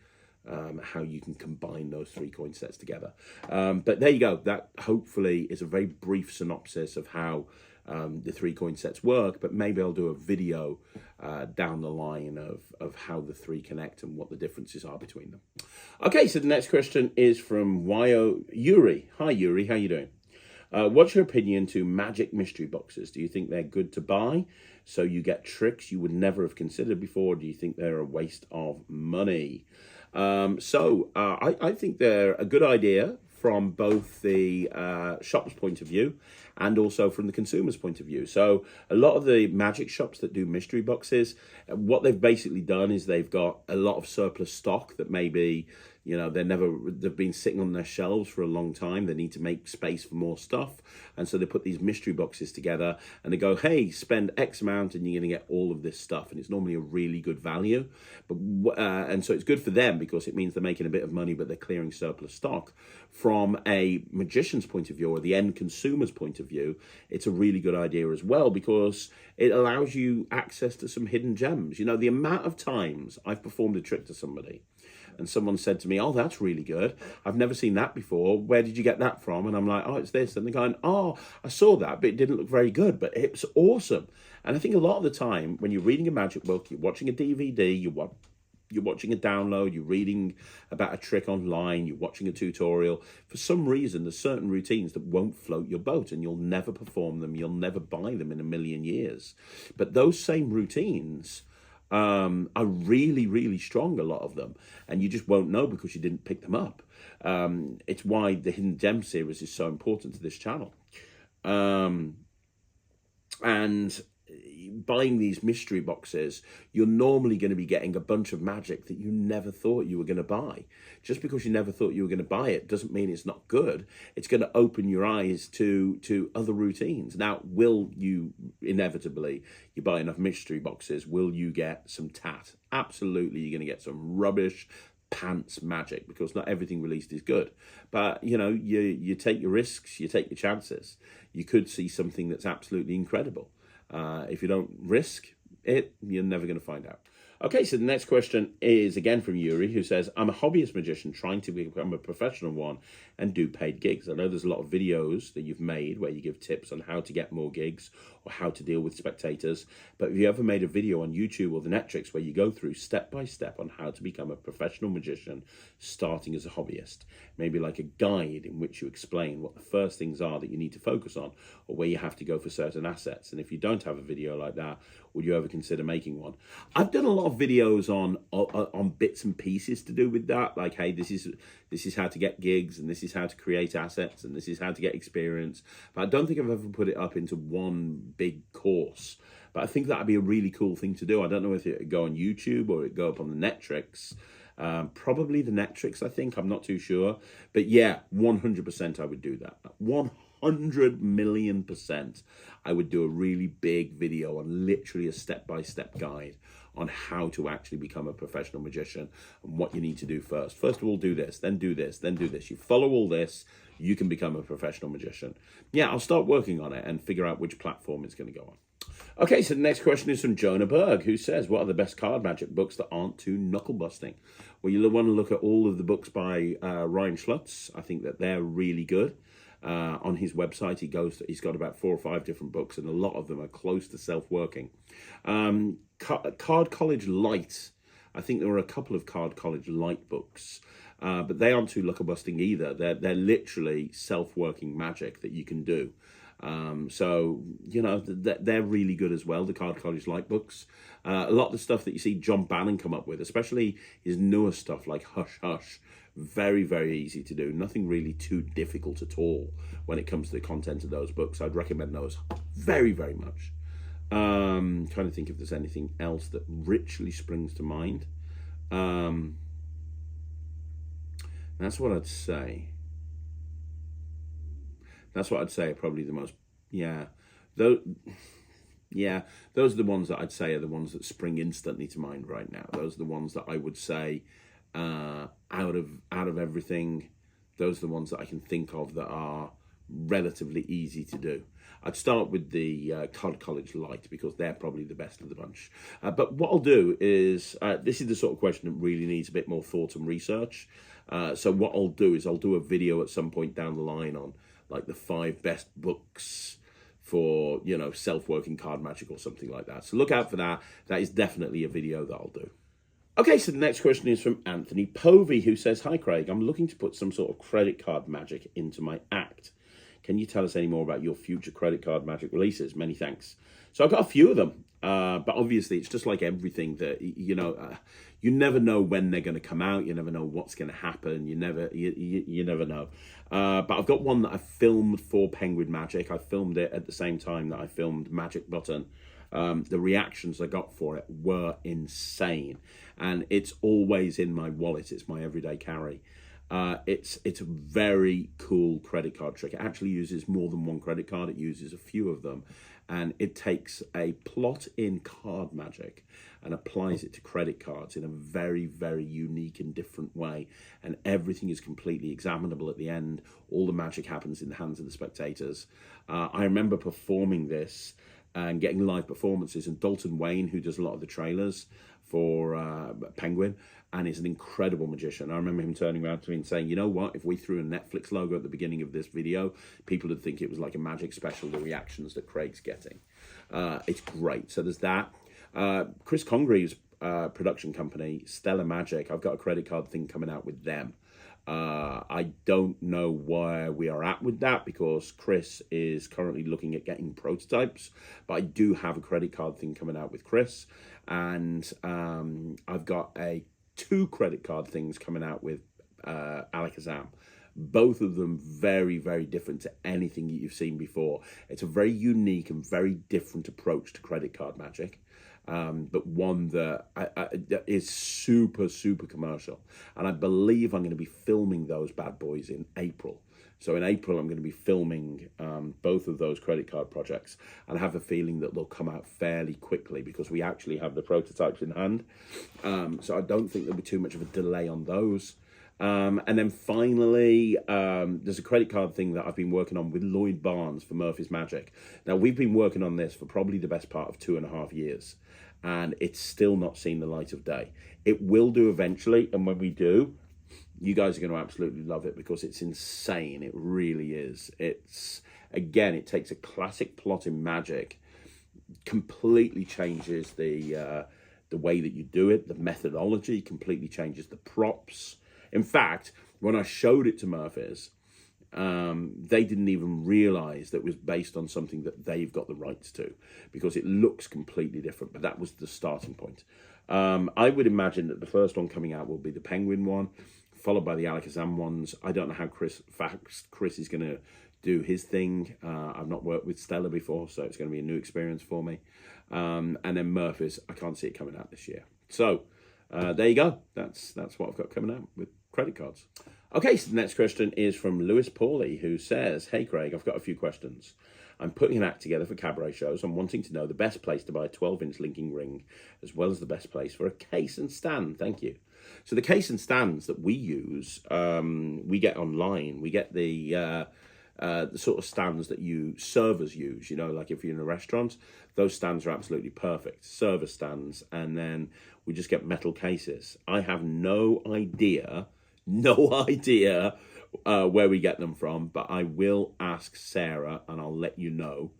how you can combine those three coin sets together. But there you go. That hopefully is a very brief synopsis of how the three coin sets work, but maybe I'll do a video down the line of how the three connect and what the differences are between them. Okay, so the next question is from Yuri. Hi Yuri, how you doing? What's your opinion to magic mystery boxes? Do you think they're good to buy so you get tricks you would never have considered before? Do you think they're a waste of money? I think they're a good idea from both the shop's point of view and also from the consumer's point of view. So a lot of the magic shops that do mystery boxes, what they've basically done is they've got a lot of surplus stock that maybe, you know, they've been sitting on their shelves for a long time. They need to make space for more stuff. And so they put these mystery boxes together and they go, hey, spend X amount and you're going to get all of this stuff. And it's normally a really good value. And so it's good for them because it means they're making a bit of money, but they're clearing surplus stock. From a magician's point of view or the end consumer's point of view, it's a really good idea as well because it allows you access to some hidden gems. You know, the amount of times I've performed a trick to somebody and someone said to me, oh, that's really good. I've never seen that before. Where did you get that from? And I'm like, oh, it's this. And they're going, oh, I saw that, but it didn't look very good, but it was awesome. And I think a lot of the time when you're reading a magic book, you're watching a DVD, you're watching a download, you're reading about a trick online, you're watching a tutorial. For some reason, there's certain routines that won't float your boat and you'll never perform them. You'll never buy them in a million years. But those same routines are really, really strong, a lot of them. And you just won't know because you didn't pick them up. It's why the Hidden Gem series is so important to this channel. And buying these mystery boxes, you're normally going to be getting a bunch of magic that you never thought you were going to buy. Just because you never thought you were going to buy it doesn't mean it's not good. It's going to open your eyes to other routines. Now, will you inevitably, you buy enough mystery boxes, will you get some tat? Absolutely, you're going to get some rubbish pants magic because not everything released is good. But, you know, you take your risks, you take your chances. You could see something that's absolutely incredible. If you don't risk it, you're never going to find out. Okay, so the next question is again from Yuri, who says, I'm a hobbyist magician trying to become a professional one and do paid gigs. I know there's a lot of videos that you've made where you give tips on how to get more gigs or how to deal with spectators. But have you ever made a video on YouTube or the Netrix where you go through step by step on how to become a professional magician starting as a hobbyist? Maybe like a guide in which you explain what the first things are that you need to focus on or where you have to go for certain assets. And if you don't have a video like that, would you ever consider making one? I've done a lot of videos on bits and pieces to do with that, like, hey, this is how to get gigs, and this is how to create assets, and this is how to get experience. But I don't think I've ever put it up into one big course. But I think that'd be a really cool thing to do. I don't know if it'd go on YouTube or it'd go up on the Netrix. Probably the Netrix, I think. I'm not too sure. But yeah, 100% I would do that. 100 million %. I would do a really big video on literally a step-by-step guide on how to actually become a professional magician and what you need to do first. First of all, do this, then do this, then do this. You follow all this, you can become a professional magician. Yeah, I'll start working on it and figure out which platform it's going to go on. Okay, so the next question is from Jonah Berg, who says, what are the best card magic books that aren't too knuckle busting? Well, you'll want to look at all of the books by Ryan Schlutz. I think that they're really good. On his website, he's got about 4 or 5 different books, and a lot of them are close to self-working. Card College Light, I think there were a couple of Card College Light books, but they aren't too luck-busting either. They're literally self-working magic that you can do. So, you know, they're really good as well, the Card College Light books. A lot of the stuff that you see John Bannon come up with, especially his newer stuff like Hush Hush, very, very easy to do. Nothing really too difficult at all when it comes to the content of those books. I'd recommend those very, very much. Trying to think if there's anything else that richly springs to mind. That's what I'd say. That's what I'd say are probably the most, yeah. Though, yeah, those are the ones that I'd say are the ones that spring instantly to mind right now. Those are the ones that I would say, out of everything, those are the ones that I can think of that are relatively easy to do. I'd start with the Card College Lite because they're probably the best of the bunch. But what I'll do is, this is the sort of question that really needs a bit more thought and research. So what I'll do is I'll do a video at some point down the line on like the 5 best books for, you know, self-working card magic or something like that. So look out for that. That is definitely a video that I'll do. Okay, so the next question is from Anthony Povey, who says, "Hi Craig, I'm looking to put some sort of credit card magic into my act. Can you tell us any more about your future credit card magic releases? Many thanks." So I've got a few of them, but obviously it's just like everything that, you know, you never know when they're going to come out. You never know what's going to happen. You never know. But I've got one that I filmed for Penguin Magic. I filmed it at the same time that I filmed Magic Button. The reactions I got for it were insane, and it's always in my wallet. It's my everyday carry. It's a very cool credit card trick. It actually uses more than one credit card. It uses a few of them, and it takes a plot in card magic and applies it to credit cards in a very, very unique and different way. And everything is completely examinable at the end. All the magic happens in the hands of the spectators. I remember performing this and getting live performances, and Dalton Wayne, who does a lot of the trailers for Penguin, and is an incredible magician. I remember him turning around to me and saying, "You know what, if we threw a Netflix logo at the beginning of this video, people would think it was like a magic special," the reactions that Craig's getting. It's great. So there's that. Chris Congreve's production company, Stellar Magic, I've got a credit card thing coming out with them. I don't know where we are at with that because Chris is currently looking at getting prototypes, but I do have a credit card thing coming out with Chris, and I've got 2 credit card things coming out with Alakazam. Both of them very, very different to anything that you've seen before. It's a very unique and very different approach to credit card magic. But one that is super, super commercial. And I believe I'm going to be filming those bad boys in April. So in April, I'm going to be filming both of those credit card projects. And I have a feeling that they'll come out fairly quickly because we actually have the prototypes in hand. So I don't think there'll be too much of a delay on those. And then finally, there's a credit card thing that I've been working on with Lloyd Barnes for Murphy's Magic. Now, we've been working on this for probably the best part of 2.5 years, and it's still not seen the light of day. It will do eventually, and when we do, you guys are going to absolutely love it because it's insane. It really is. It's, again, it takes a classic plot in Magic, completely changes the way that you do it, the methodology, completely changes the props. In fact, when I showed it to Murphy's, they didn't even realize that it was based on something that they've got the rights to because it looks completely different, but that was the starting point. I would imagine that the first one coming out will be the Penguin one, followed by the Alakazam ones. I don't know how Chris is going to do his thing. I've not worked with Stella before, so it's going to be a new experience for me. And then Murphy's, I can't see it coming out this year. So there you go. That's what I've got coming out with credit cards. Okay, so the next question is from Lewis Pauly, who says, "Hey Craig, I've got a few questions. I'm putting an act together for cabaret shows. I'm wanting to know the best place to buy a 12-inch linking ring, as well as the best place for a case and stand. Thank you." So the case and stands that we use, we get online. We get the sort of stands that servers use, you know, like if you're in a restaurant, those stands are absolutely perfect. Server stands, and then we just get metal cases. I have no idea where we get them from, but I will ask Sarah and I'll let you know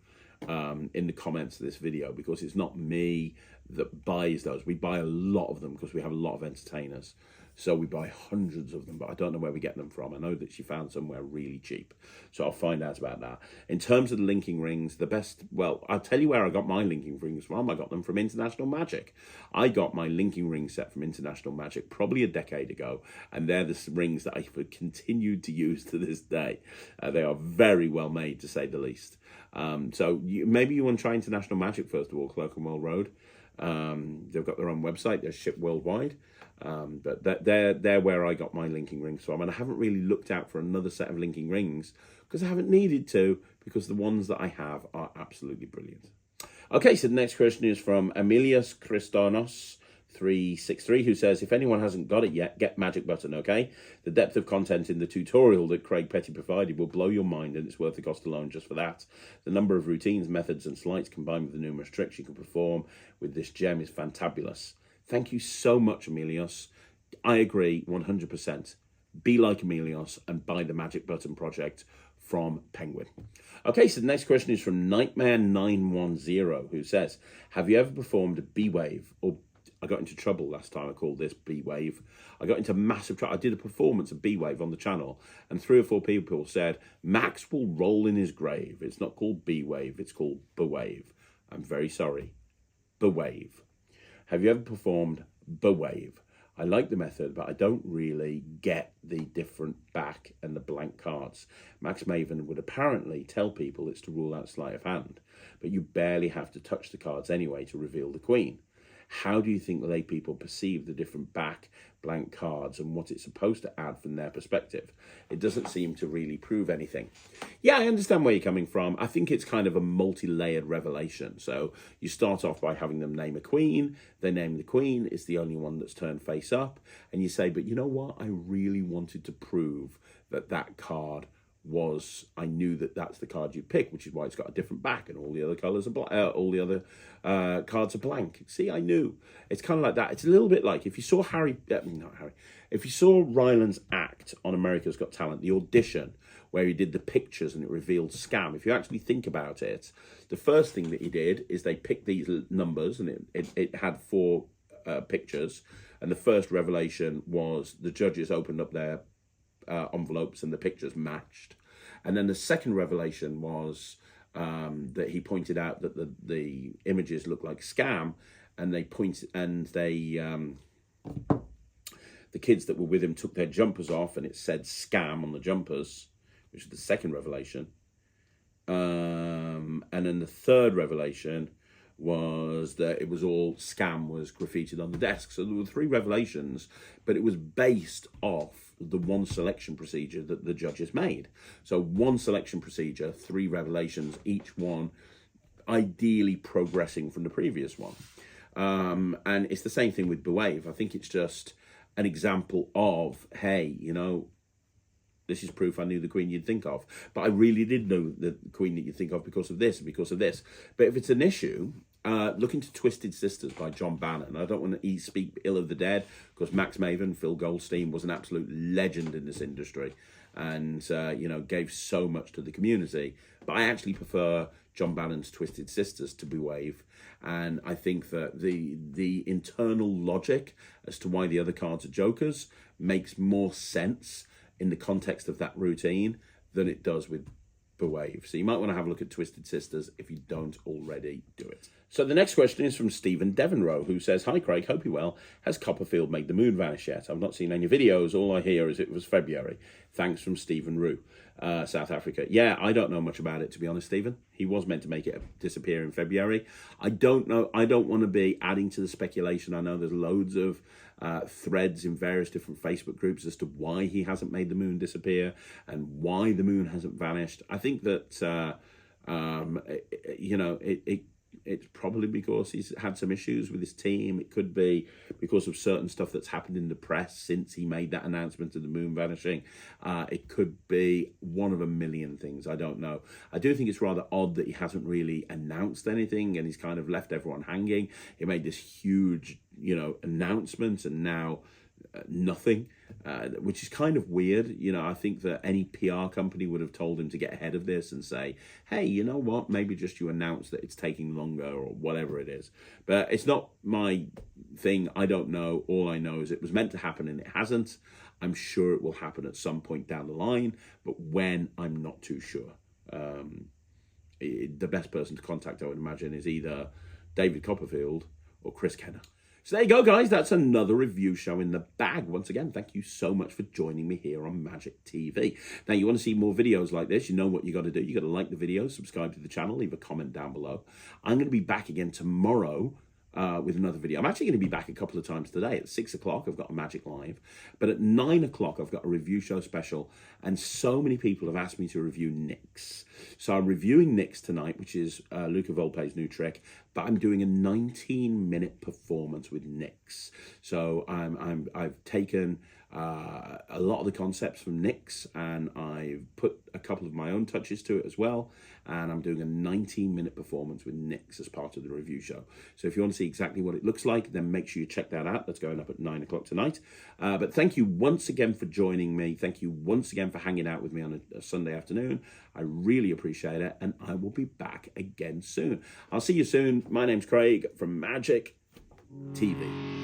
in the comments of this video, because it's not me that buys those. We buy a lot of them because we have a lot of entertainers. So we buy hundreds of them, but I don't know where we get them from. I know that she found somewhere really cheap. So I'll find out about that. In terms of the linking rings, the best, well, I'll tell you where I got my linking rings from. I got them from International Magic. I got my linking ring set from International Magic probably a decade ago, and they're the rings that I've continued to use to this day. They are very well made, to say the least. So maybe you want to try International Magic first of all, Clerkenwell Road. They've got their own website. They're shipped worldwide. But they're where I got my linking rings from. And I haven't really looked out for another set of linking rings because I haven't needed to, because the ones that I have are absolutely brilliant. Okay, so the next question is from Emilius Christonos 363, who says, if anyone hasn't got it yet, get magic button, okay? The depth of content in the tutorial that Craig Petty provided will blow your mind, and it's worth the cost alone just for that. The number of routines, methods, and sleights combined with the numerous tricks you can perform with this gem is fantabulous. Thank you so much, Emilios. I agree 100%. Be like Emilios and buy the Magic Button project from Penguin. Okay, so the next question is from Nightmare910, who says, have you ever performed a B-Wave? Or I got into trouble last time I called this B-Wave. I got into massive trouble. I did a performance of B-Wave on the channel, and 3 or 4 people said, Max will roll in his grave. It's not called B-Wave, it's called B-Wave. I'm very sorry. B-Wave. Have you ever performed B-Wave? I like the method, but I don't really get the different back and the blank cards. Max Maven would apparently tell people it's to rule out sleight of hand, but you barely have to touch the cards anyway to reveal the queen. How do you think lay people perceive the different back blank cards and what it's supposed to add from their perspective? It doesn't seem to really prove anything. Yeah, I understand where you're coming from. I think it's kind of a multi-layered revelation. So you start off by having them name a queen. They name the queen. It's the only one that's turned face up. And you say, but you know what? I really wanted to prove that that card was, I knew that that's the card you'd pick, which is why it's got a different back and all the other colours are all the other cards are blank. See, I knew. It's kind of like that. It's a little bit like if you saw if you saw Ryland's act on America's Got Talent, the audition where he did the pictures and it revealed scam. If you actually think about it, the first thing that he did is they picked these numbers, and it had 4 pictures, and the first revelation was the judges opened up their envelopes and the pictures matched. And then the second revelation was that he pointed out that the images looked like scam, and the kids that were with him took their jumpers off and it said scam on the jumpers, which is the second revelation. And then the third revelation was that it was all scam was graffitied on the desk. So there were 3 revelations, but it was based off the one selection procedure that the judges made. So 1 selection procedure, 3 revelations, each one ideally progressing from the previous one. And it's the same thing with Bewave. I think it's just an example of, hey, you know, this is proof I knew the queen you'd think of. But I really did know the queen that you'd think of because of this and because of this. But if it's an issue, look into Twisted Sisters by John Bannon. I don't want to speak ill of the dead, because Max Maven, Phil Goldstein, was an absolute legend in this industry and, you know, gave so much to the community. But I actually prefer John Bannon's Twisted Sisters to Bewave. And I think that the internal logic as to why the other cards are jokers makes more sense in the context of that routine than it does with Bewave. So you might want to have a look at Twisted Sisters if you don't already do it. So the next question is from Stephen Devenrow, who says, hi Craig, hope you're well. Has Copperfield made the moon vanish yet? I've not seen any videos. All I hear is it was February. Thanks, from Stephen Rue, South Africa. Yeah, I don't know much about it, to be honest, Stephen. He was meant to make it disappear in February. I don't know. I don't want to be adding to the speculation. I know there's loads of threads in various different Facebook groups as to why he hasn't made the moon disappear and why the moon hasn't vanished. I think that, you know, it's probably because he's had some issues with his team. It could be because of certain stuff that's happened in the press since he made that announcement of the moon vanishing. It could be one of a million things. I don't know. I do think it's rather odd that he hasn't really announced anything and he's kind of left everyone hanging. He made this huge, you know, announcement and now nothing, which is kind of weird. You know, I think that any PR company would have told him to get ahead of this and say, hey, you know what, maybe just you announce that it's taking longer or whatever it is. But it's not my thing. I don't know. All I know is it was meant to happen and it hasn't. I'm sure it will happen at some point down the line, but when, I'm not too sure. The best person to contact, I would imagine, is either David Copperfield or Chris Kenner. So there you go, guys. That's another review show in the bag. Once again, thank you so much for joining me here on Magic TV. Now, you want to see more videos like this, you know what you got to do. You got to like the video, subscribe to the channel, leave a comment down below. I'm going to be back again tomorrow with another video. I'm actually going to be back a couple of times today. At 6 o'clock, I've got a Magic Live. But at 9 o'clock, I've got a review show special. And so many people have asked me to review Nyx. So I'm reviewing Nyx tonight, which is Luca Volpe's new trick. But I'm doing a 19-minute performance with Nyx. So I've taken a lot of the concepts from Nyx, and I've put a couple of my own touches to it as well. And I'm doing a 19-minute performance with Nyx as part of the review show. So if you want to see exactly what it looks like, then make sure you check that out. That's going up at 9 o'clock tonight. But thank you once again for joining me. Thank you once again for hanging out with me on a Sunday afternoon. I really appreciate it, and I will be back again soon. I'll see you soon. My name's Craig from Magic TV.